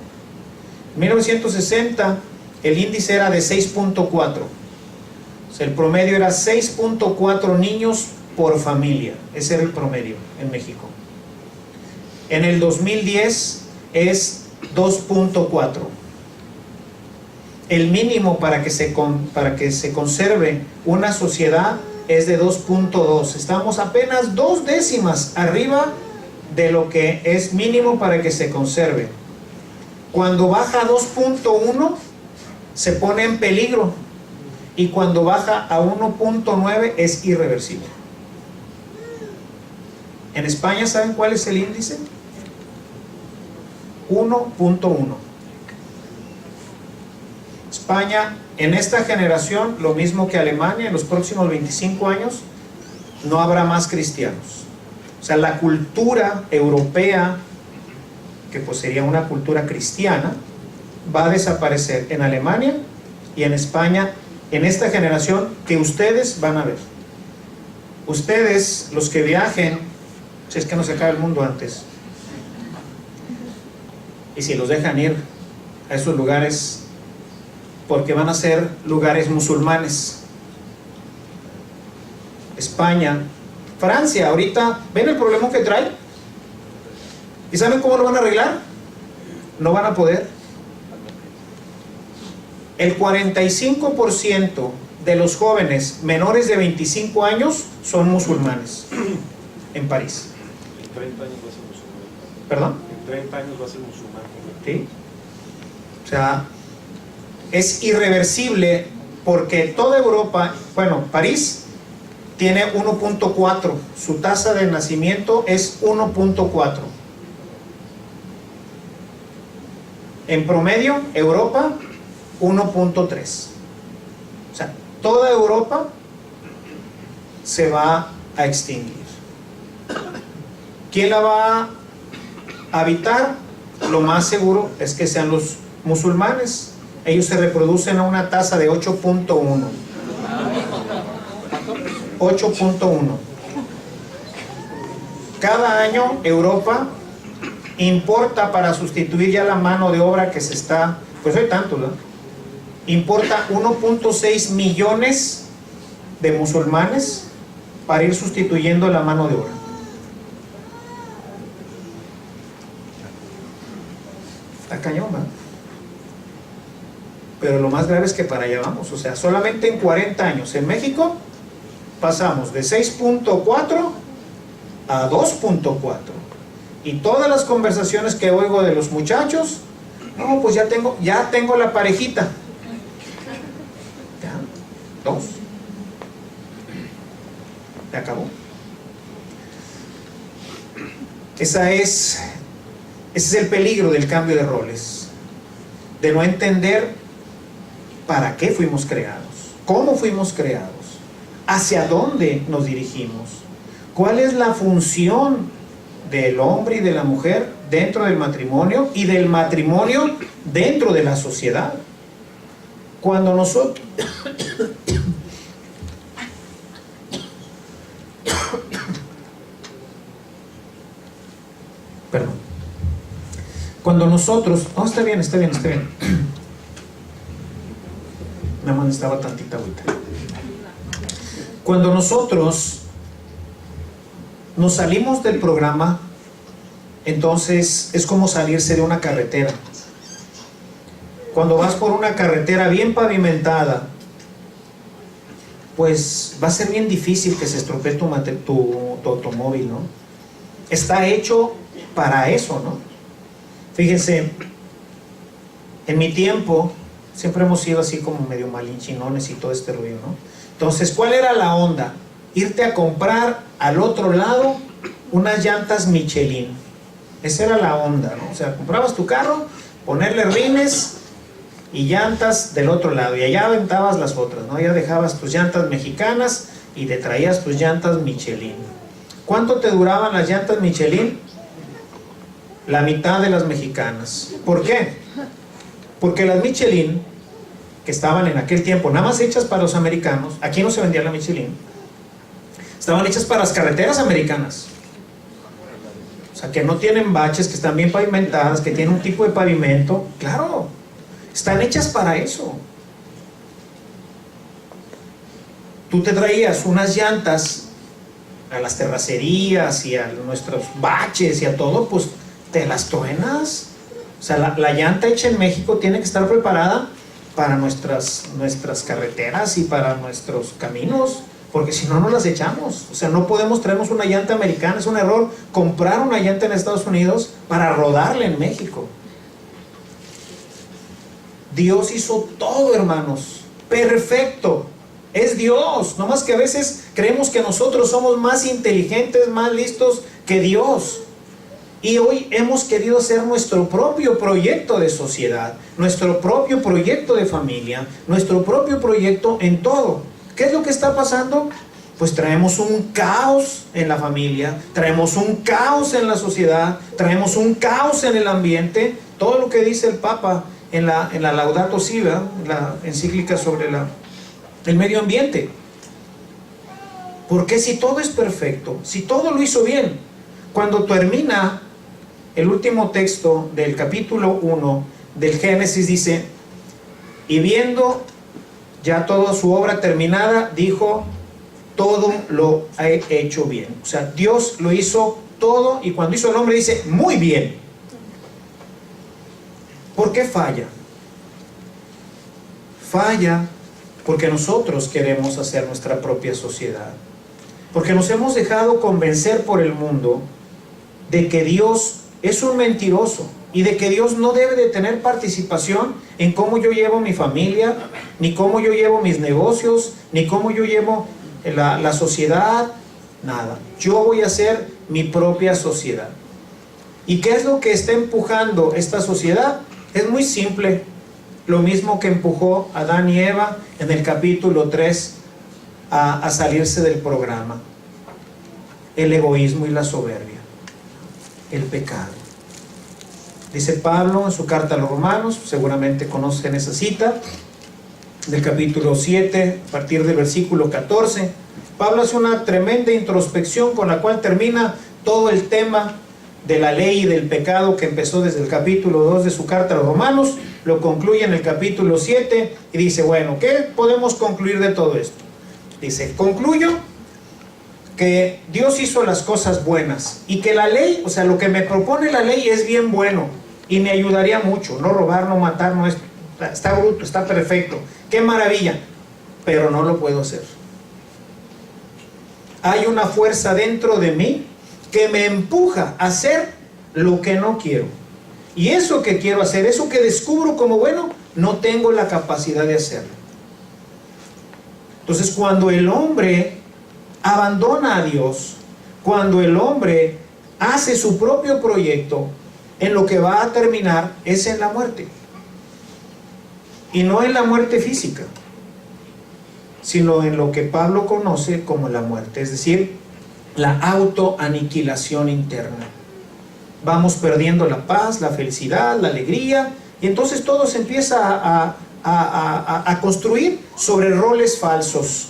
En 1960 el índice era de 6.4. O sea, el promedio era 6.4 niños por familia. Ese era el promedio en México. En el 2010 es 2.4. El mínimo para que se conserve una sociedad es de 2.2. Estamos apenas 2 décimas arriba de lo que es mínimo para que se conserve. Cuando baja a 2.1 se pone en peligro, y cuando baja a 1.9 es irreversible. En España, ¿saben cuál es el índice? 1.1. España, en esta generación, lo mismo que Alemania, en los próximos 25 años, no habrá más cristianos. O sea, la cultura europea, que pues sería una cultura cristiana, va a desaparecer en Alemania y en España, en esta generación que ustedes van a ver. Ustedes, los que viajen, si es que no se acaba el mundo antes, y si los dejan ir a esos lugares, porque van a ser lugares musulmanes. España, Francia, ahorita, ¿ven el problema que trae? ¿Y saben cómo lo van a arreglar? No van a poder. El 45% de los jóvenes menores de 25 años son musulmanes en París. ¿Perdón? En 30 años va a ser musulmán. ¿Sí? O sea, es irreversible porque toda Europa, bueno, París tiene 1.4, su tasa de nacimiento es 1.4. En promedio, Europa, 1.3. O sea, toda Europa se va a extinguir. ¿Quién la va a habitar? Lo más seguro es que sean los musulmanes. Ellos se reproducen a una tasa de 8.1. 8.1. Cada año Europa importa, para sustituir ya la mano de obra que se está, pues hay tanto, ¿no? Importa 1.6 millones de musulmanes para ir sustituyendo la mano de obra. Está cañón, ¿no? Pero lo más grave es que para allá vamos. O sea, solamente en 40 años en México pasamos de 6.4 a 2.4. Y todas las conversaciones que oigo de los muchachos, no, pues ya tengo la parejita. Ya, 2. Se acabó. Ese es el peligro del cambio de roles, de no entender para qué fuimos creados, cómo fuimos creados, hacia dónde nos dirigimos, cuál es la función del hombre y de la mujer dentro del matrimonio y del matrimonio dentro de la sociedad. Cuando nosotros está bien, nada más necesitaba tantita agüita. Cuando nosotros nos salimos del programa, entonces es como salirse de una carretera. Cuando vas por una carretera bien pavimentada, pues va a ser bien difícil que se estropee tu automóvil, ¿no? Está hecho para eso, ¿no? Fíjense, en mi tiempo siempre hemos sido así como medio malinchinones y todo este rollo, ¿no? Entonces, ¿cuál era la onda? Irte a comprar al otro lado unas llantas Michelin. Esa era la onda, ¿no? O sea, comprabas tu carro, ponerle rines y llantas del otro lado, y allá aventabas las otras, ¿no? Ya dejabas tus llantas mexicanas y te traías tus llantas Michelin. ¿Cuánto te duraban las llantas Michelin? La mitad de las mexicanas. ¿Por qué? Porque las Michelin, que estaban en aquel tiempo nada más hechas para los americanos, aquí no se vendía la Michelin, estaban hechas para las carreteras americanas. O sea, que no tienen baches, que están bien pavimentadas, que tienen un tipo de pavimento. Claro, están hechas para eso. Tú te traías unas llantas a las terracerías y a nuestros baches y a todo, pues te las truenas. O sea, la llanta hecha en México tiene que estar preparada para nuestras carreteras y para nuestros caminos, porque si no, no las echamos. O sea, no podemos traernos una llanta americana. Es un error comprar una llanta en Estados Unidos para rodarla en México. Dios hizo todo, hermanos, perfecto. Es Dios. No más que a veces creemos que nosotros somos más inteligentes, más listos que Dios. Y hoy hemos querido hacer nuestro propio proyecto de sociedad, nuestro propio proyecto de familia, nuestro propio proyecto en todo. ¿Qué es lo que está pasando? Pues traemos un caos en la familia, traemos un caos en la sociedad, traemos un caos en el ambiente. Todo lo que dice el Papa en la Laudato Si', la encíclica sobre el medio ambiente. Porque si todo es perfecto, si todo lo hizo bien, cuando termina el último texto del capítulo 1 del Génesis, dice: y viendo ya toda su obra terminada, dijo: todo lo he hecho bien. O sea, Dios lo hizo todo, y cuando hizo el hombre dice: muy bien. ¿Por qué falla? Falla porque nosotros queremos hacer nuestra propia sociedad, porque nos hemos dejado convencer por el mundo de que Dios es un mentiroso y de que Dios no debe de tener participación en cómo yo llevo mi familia, ni cómo yo llevo mis negocios, ni cómo yo llevo la sociedad, nada. Yo voy a hacer mi propia sociedad. ¿Y qué es lo que está empujando esta sociedad? Es muy simple, lo mismo que empujó a Adán y Eva en el capítulo 3 a salirse del programa: el egoísmo y la soberbia, el pecado. Dice Pablo en su carta a los Romanos, seguramente conocen esa cita, del capítulo 7, a partir del versículo 14. Pablo hace una tremenda introspección con la cual termina todo el tema de la ley y del pecado que empezó desde el capítulo 2 de su carta a los Romanos. Lo concluye en el capítulo 7 y dice, bueno, ¿qué podemos concluir de todo esto? Dice, concluyo que Dios hizo las cosas buenas y que la ley, o sea, lo que me propone la ley es bien bueno y me ayudaría mucho. No robar, no matar, no es, está bruto, está perfecto, qué maravilla, pero no lo puedo hacer. Hay una fuerza dentro de mí que me empuja a hacer lo que no quiero. Y eso que quiero hacer, eso que descubro como bueno, no tengo la capacidad de hacerlo. Entonces, cuando el hombre abandona a Dios, cuando el hombre hace su propio proyecto, en lo que va a terminar es en la muerte. Y no en la muerte física, sino en lo que Pablo conoce como la muerte, es decir, la autoaniquilación interna. Vamos perdiendo la paz, la felicidad, la alegría, y entonces todo se empieza a construir sobre roles falsos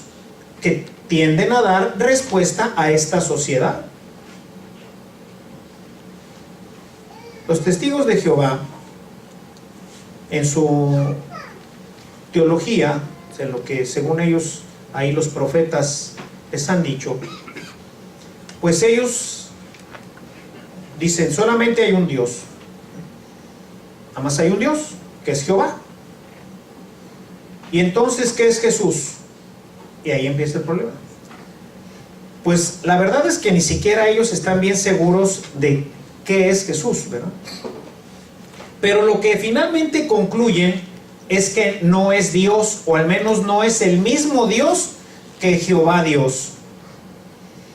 que tienden a dar respuesta a esta sociedad. Los testigos de Jehová, en su teología, o sea, lo que según ellos, ahí los profetas les han dicho, pues ellos dicen, solamente hay un Dios. Nada más hay un Dios, que es Jehová. Y entonces, ¿qué es Jesús? Y ahí empieza el problema. Pues la verdad es que ni siquiera ellos están bien seguros de qué es Jesús, ¿verdad? Pero lo que finalmente concluyen es que no es Dios, o al menos no es el mismo Dios que Jehová Dios.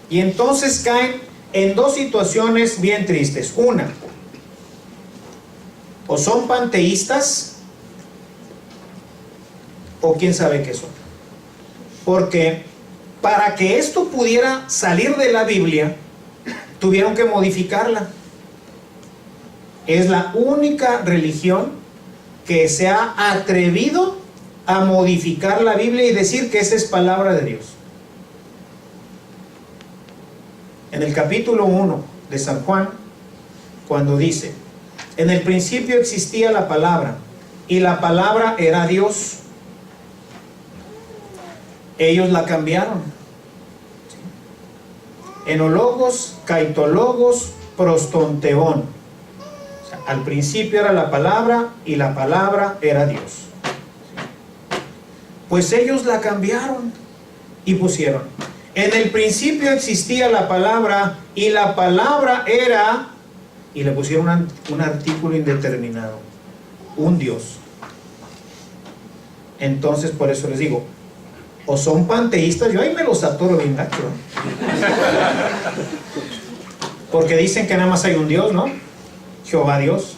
Y entonces caen en dos situaciones bien tristes. Una, o son panteístas, o quién sabe qué son. Porque para que esto pudiera salir de la Biblia, tuvieron que modificarla. Es la única religión que se ha atrevido a modificar la Biblia y decir que esa es palabra de Dios. En el capítulo 1 de San Juan, cuando dice, en el principio existía la palabra, y la palabra era Dios. Ellos la cambiaron. Enólogos, caitólogos, prostonteón. O sea, al principio era la palabra y la palabra era Dios. Pues ellos la cambiaron y pusieron, en el principio existía la palabra y la palabra era, y le pusieron un artículo indeterminado, un Dios. Entonces, por eso les digo, o son panteístas, yo ahí me los atoro bien gacho, porque dicen que nada más hay un Dios, ¿no? Jehová Dios.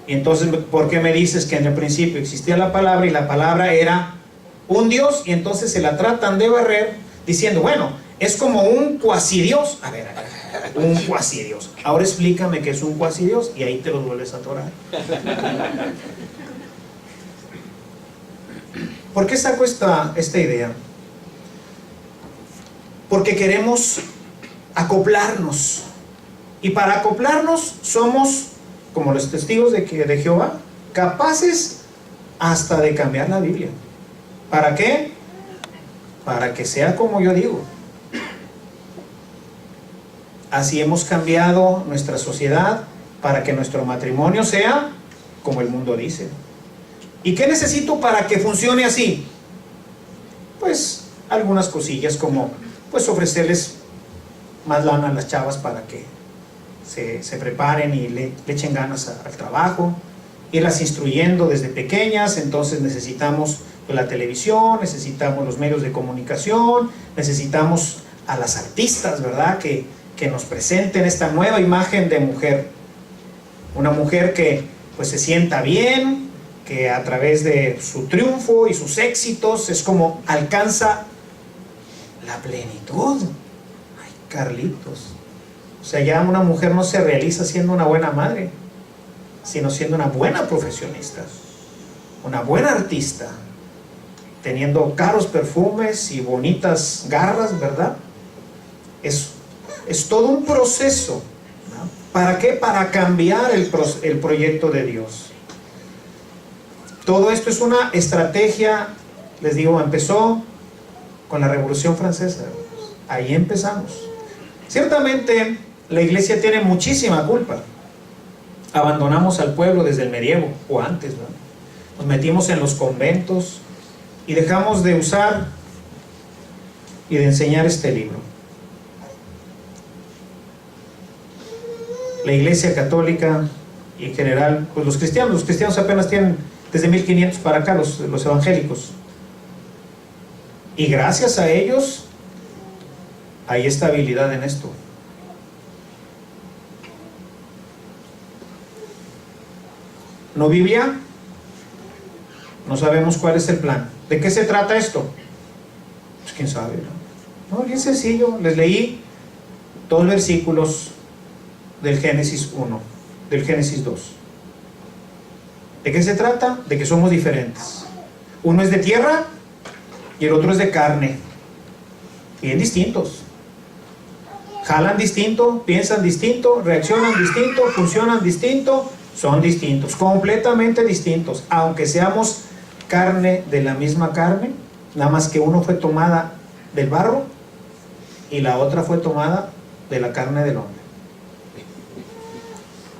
Y entonces, ¿por qué me dices que en el principio existía la palabra y la palabra era un Dios? Y entonces se la tratan de barrer diciendo, bueno, es como un cuasidios. A ver, un cuasidios. Ahora explícame qué es un cuasidios y ahí te los vuelves a atorar. ¿Por qué saco esta idea? Porque queremos acoplarnos. Y para acoplarnos somos, como los testigos de Jehová, capaces hasta de cambiar la Biblia. ¿Para qué? Para que sea como yo digo. Así hemos cambiado nuestra sociedad para que nuestro matrimonio sea como el mundo dice. ¿Y qué necesito para que funcione así? Pues algunas cosillas como pues ofrecerles más lana a las chavas para que se preparen y le echen ganas al trabajo, irlas instruyendo desde pequeñas. Entonces necesitamos la televisión, necesitamos los medios de comunicación, necesitamos a las artistas, ¿verdad? Que nos presenten esta nueva imagen de mujer. Una mujer que pues se sienta bien, que a través de su triunfo y sus éxitos es como alcanza la plenitud. Ay, Carlitos. O sea, ya una mujer no se realiza siendo una buena madre, sino siendo una buena profesionista, una buena artista, teniendo caros perfumes y bonitas garras, ¿verdad? Es todo un proceso, ¿no? ¿Para qué? Para cambiar el proyecto de Dios. Todo esto es una estrategia, les digo, empezó con la Revolución Francesa. Ahí empezamos. Ciertamente la iglesia tiene muchísima culpa. Abandonamos al pueblo desde el medievo o antes, ¿no? Nos metimos en los conventos y dejamos de usar y de enseñar este libro. La iglesia católica y en general, pues los cristianos apenas tienen desde 1500 para acá, los evangélicos. Y gracias a ellos hay estabilidad en esto. ¿No Biblia? No sabemos cuál es el plan. ¿De qué se trata esto? Pues quién sabe, ¿no? No, bien sencillo. Les leí 2 versículos del Génesis 1, del Génesis 2. ¿De qué se trata? De que somos diferentes. Uno es de tierra y el otro es de carne. Bien distintos. Jalan distinto, piensan distinto, reaccionan distinto, funcionan distinto. Son distintos, completamente distintos, aunque seamos carne de la misma carne, nada más que uno fue tomada del barro y la otra fue tomada de la carne del hombre.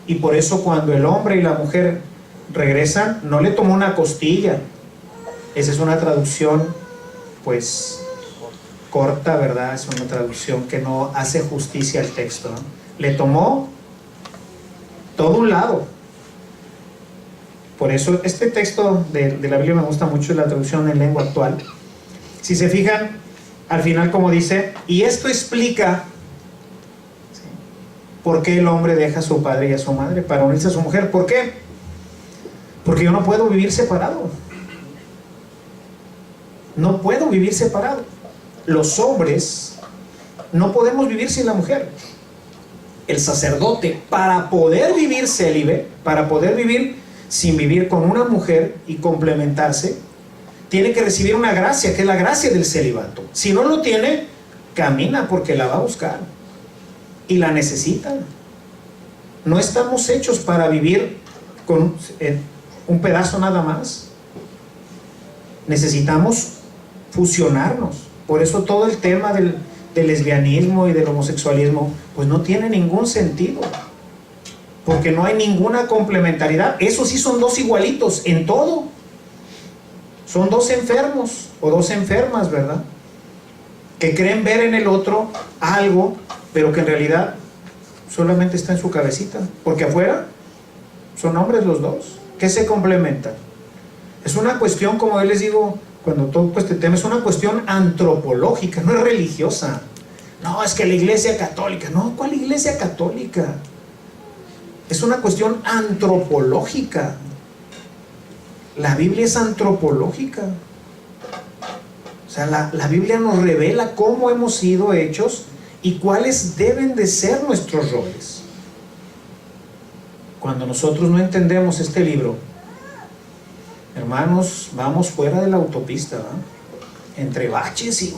Y por eso cuando el hombre y la mujer regresan, no le tomó una costilla. Esa es una traducción pues corta, ¿verdad? Es una traducción que no hace justicia al texto, ¿no? Le tomó todo un lado. Por eso este texto de la Biblia me gusta mucho, la traducción en lengua actual. Si se fijan, al final como dice, y esto explica por qué el hombre deja a su padre y a su madre para unirse a su mujer. ¿Por qué? Porque yo no puedo vivir separado. No puedo vivir separado. Los hombres no podemos vivir sin la mujer. El sacerdote, para poder vivir célibe, para poder vivir sin vivir con una mujer y complementarse, tiene que recibir una gracia, que es la gracia del celibato. Si no lo tiene, camina porque la va a buscar y la necesita. No estamos hechos para vivir con un pedazo nada más. Necesitamos fusionarnos. Por eso todo el tema del lesbianismo y del homosexualismo pues no tiene ningún sentido, porque no hay ninguna complementariedad. Esos sí son 2 igualitos en todo. Son 2 enfermos o 2 enfermas, ¿verdad? Que creen ver en el otro algo, pero que en realidad solamente está en su cabecita, porque afuera son hombres los 2, que se complementan. Es una cuestión, como yo les digo, cuando toco este tema, es una cuestión antropológica, no es religiosa. No, es que la iglesia católica, no, ¿cuál iglesia católica? Es una cuestión antropológica. La Biblia es antropológica. O sea, la Biblia nos revela cómo hemos sido hechos y cuáles deben de ser nuestros roles. Cuando nosotros no entendemos este libro, hermanos, vamos fuera de la autopista, ¿verdad? Entre baches y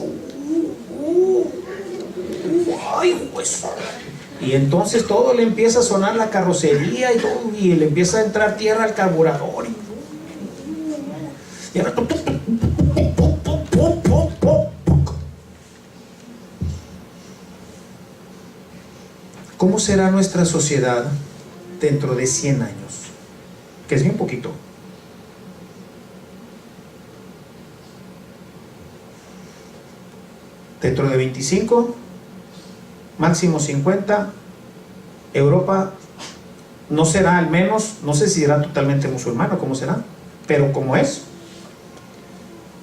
ay, pues. Y entonces todo le empieza a sonar la carrocería y todo, y le empieza a entrar tierra al carburador. Y ahora, ¿cómo será nuestra sociedad dentro de 100 años? Que es bien poquito. Dentro de 25, máximo 50, Europa no será, al menos, no sé si será totalmente musulmano, ¿cómo será? Pero como es,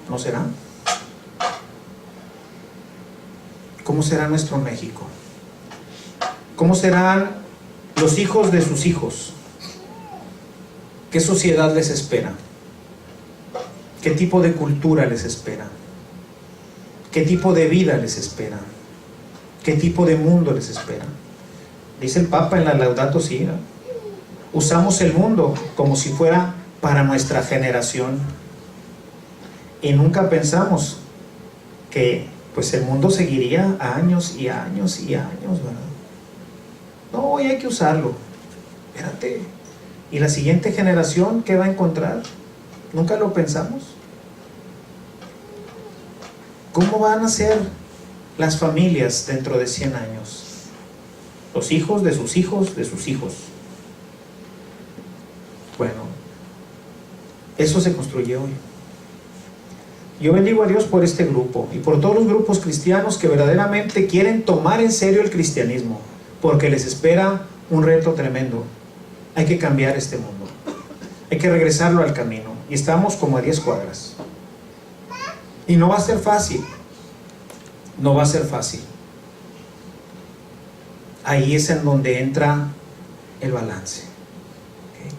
no será. ¿Cómo será nuestro México? ¿Cómo serán los hijos de sus hijos? ¿Qué sociedad les espera? ¿Qué tipo de cultura les espera? ¿Qué tipo de vida les espera? ¿Qué tipo de mundo les espera? Dice el Papa en la Laudato Si, ¿no? Usamos el mundo como si fuera para nuestra generación y nunca pensamos que pues el mundo seguiría años y años y años, ¿verdad? No, hoy hay que usarlo. Espérate, ¿y la siguiente generación qué va a encontrar? ¿Nunca lo pensamos? ¿Cómo van a ser las familias dentro de 100 años? Los hijos de sus hijos de sus hijos. Bueno, eso se construye hoy. Yo bendigo a Dios por este grupo y por todos los grupos cristianos que verdaderamente quieren tomar en serio el cristianismo, porque les espera un reto tremendo. Hay que cambiar este mundo, hay que regresarlo al camino, y estamos como a 10 cuadras. Y no va a ser fácil, no va a ser fácil. Ahí es en donde entra el balance. ¿Okay?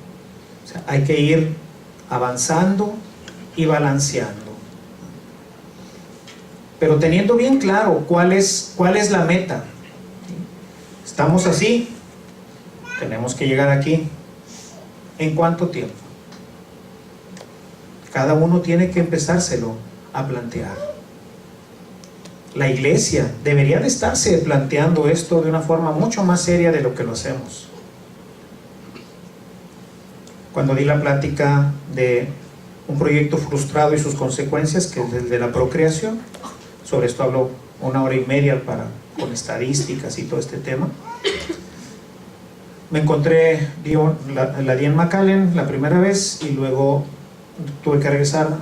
O sea, hay que ir avanzando y balanceando, pero teniendo bien claro cuál es la meta. Estamos así, tenemos que llegar aquí. ¿En cuánto tiempo? Cada uno tiene que empezárselo a plantear. La iglesia debería de estarse planteando esto de una forma mucho más seria de lo que lo hacemos. Cuando di la plática de un proyecto frustrado y sus consecuencias, que es el de la procreación, sobre esto hablo 1 hora y media con estadísticas y todo este tema. Me encontré, la di en McAllen la primera vez y luego tuve que regresar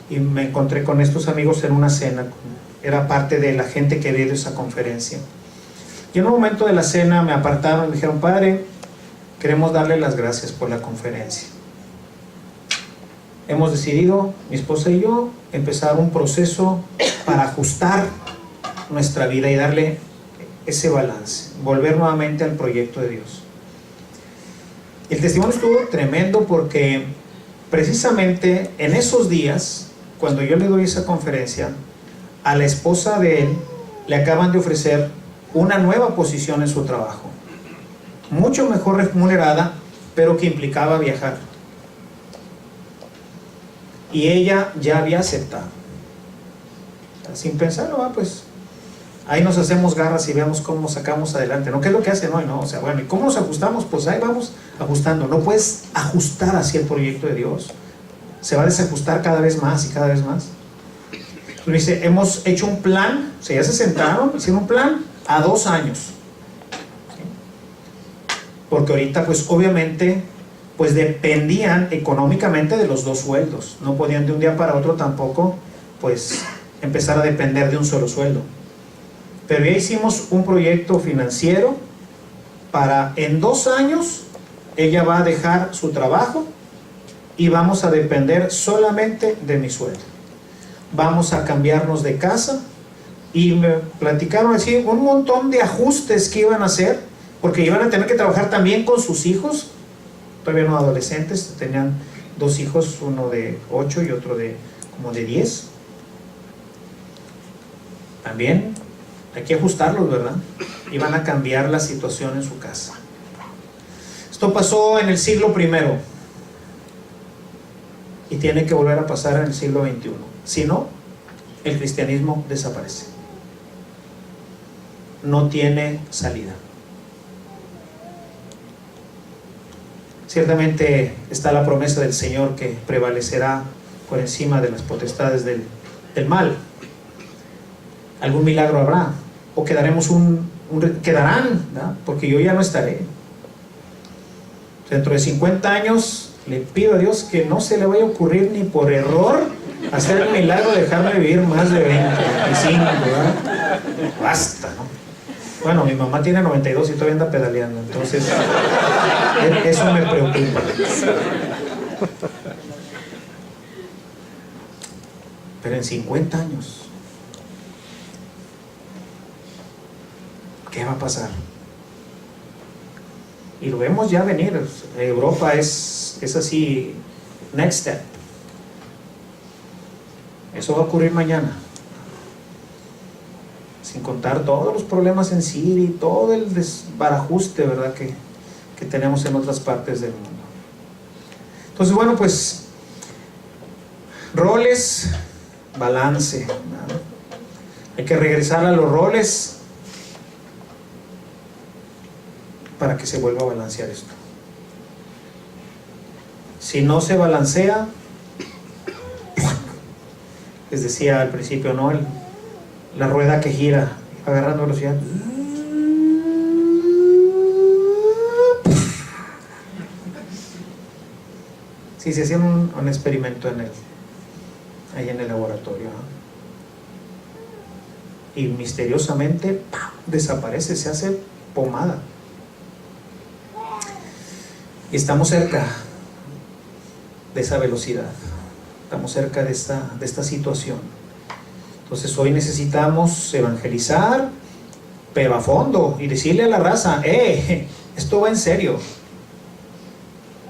y me encontré con estos amigos en una cena. Era parte de la gente que había ido a esa conferencia. Y en un momento de la cena me apartaron y me dijeron: padre, queremos darle las gracias por la conferencia. Hemos decidido, mi esposa y yo, empezar un proceso para ajustar nuestra vida y darle ese balance, volver nuevamente al proyecto de Dios. El testimonio estuvo tremendo porque precisamente en esos días, cuando yo le doy esa conferencia, a la esposa de él le acaban de ofrecer una nueva posición en su trabajo, mucho mejor remunerada, pero que implicaba viajar. Y ella ya había aceptado. Sin pensarlo, pues ahí nos hacemos garras y veamos cómo sacamos adelante, ¿no? ¿Qué es lo que hacen hoy? ¿No? O sea, bueno, ¿y cómo nos ajustamos? Pues ahí vamos ajustando. No puedes ajustar hacia el proyecto de Dios. Se va a desajustar cada vez más y cada vez más. Entonces dice, hemos hecho un plan, o sea, ya se sentaron, hicieron un plan a 2 años. ¿Sí? Porque ahorita, pues obviamente, pues dependían económicamente de los 2 sueldos. No podían de un día para otro tampoco, pues, empezar a depender de un solo sueldo. Pero ya hicimos un proyecto financiero para en 2 años ella va a dejar su trabajo y vamos a depender solamente de mi sueldo. Vamos a cambiarnos de casa y me platicaron así un montón de ajustes que iban a hacer, porque iban a tener que trabajar también con sus hijos, todavía no adolescentes, tenían 2 hijos, uno de 8 y otro de como de 10. También hay que ajustarlos, ¿verdad? Y van a cambiar la situación en su casa. Esto pasó en el siglo I y tiene que volver a pasar en el siglo XXI. Si no, el cristianismo desaparece. No tiene salida. Ciertamente está la promesa del Señor que prevalecerá por encima de las potestades del mal. Algún milagro habrá, o quedaremos quedarán, ¿no? Porque yo ya no estaré. Dentro de 50 años le pido a Dios que no se le vaya a ocurrir ni por error hacer el milagro de dejarme vivir más de 20, 25, ¿verdad? Basta, ¿no? Bueno, mi mamá tiene 92 y todavía anda pedaleando, entonces eso me preocupa. Pero en 50 años, ¿qué va a pasar? Y lo vemos ya venir. Europa es así, next step. Eso va a ocurrir mañana. Sin contar todos los problemas en Siria y todo el desbarajuste, ¿verdad?, que tenemos en otras partes del mundo. Entonces, bueno, pues roles, balance, ¿verdad? Hay que regresar a los roles para que se vuelva a balancear esto. Si no se balancea, les decía al principio, ¿no?, la rueda que gira, agarrando velocidad. Sí, se hacía un experimento ahí en el laboratorio, ¿no? Y misteriosamente ¡pam!, desaparece, se hace pomada. Y estamos cerca de esa velocidad, estamos cerca de esta situación. Entonces hoy necesitamos evangelizar, pero a fondo, y decirle a la raza, esto va en serio.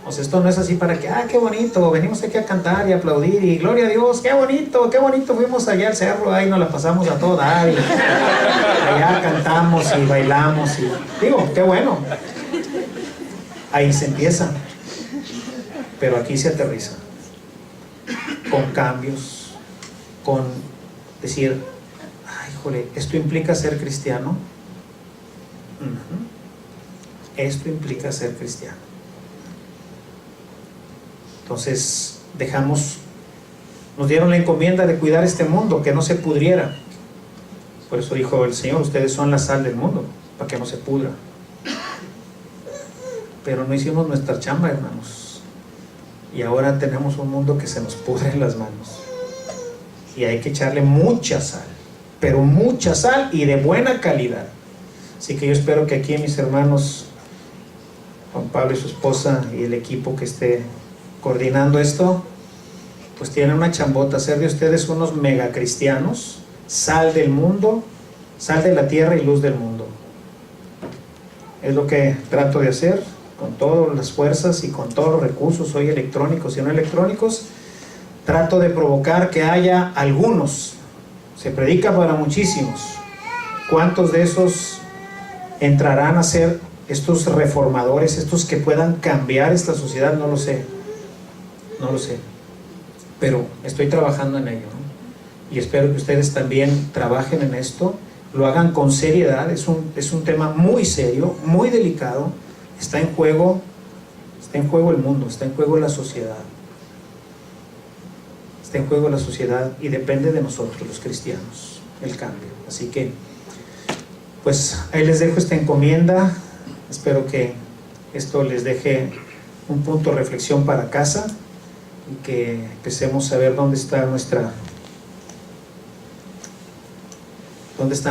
O sea, esto no es así para que, qué bonito, venimos aquí a cantar y aplaudir, y gloria a Dios, qué bonito, fuimos allá al cerro, ahí nos la pasamos a todo dar, y allá cantamos y bailamos, y digo, qué bueno. Ahí se empieza, pero aquí se aterriza, con cambios, con decir, híjole, ¿esto implica ser cristiano? Esto implica ser cristiano. Entonces, nos dieron la encomienda de cuidar este mundo, que no se pudriera. Por eso dijo el Señor, ustedes son la sal del mundo, para que no se pudra. Pero no hicimos nuestra chamba, hermanos. Y ahora tenemos un mundo que se nos pudre en las manos. Y hay que echarle mucha sal, pero mucha sal y de buena calidad. Así que yo espero que aquí mis hermanos Juan Pablo y su esposa y el equipo que esté coordinando esto, pues tienen una chambota, hacer de ustedes unos mega cristianos, sal del mundo, sal de la tierra y luz del mundo. Es lo que trato de hacer con todas las fuerzas y con todos los recursos, hoy electrónicos y no electrónicos. Trato de provocar que haya algunos, se predica para muchísimos. ¿Cuántos de esos entrarán a ser estos reformadores, estos que puedan cambiar esta sociedad? No lo sé, pero estoy trabajando en ello, ¿no? Y espero que ustedes también trabajen en esto, lo hagan con seriedad. Es un tema muy serio, muy delicado. Está en juego el mundo, está en juego la sociedad. Está en juego la sociedad y depende de nosotros, los cristianos, el cambio. Así que, pues ahí les dejo esta encomienda. Espero que esto les deje un punto de reflexión para casa y que empecemos a ver dónde están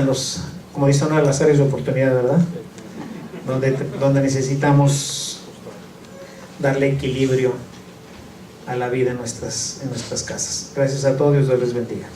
los, como dicen, las áreas de oportunidad, ¿verdad? Donde necesitamos darle equilibrio a la vida en nuestras casas. Gracias a todos, Dios les bendiga.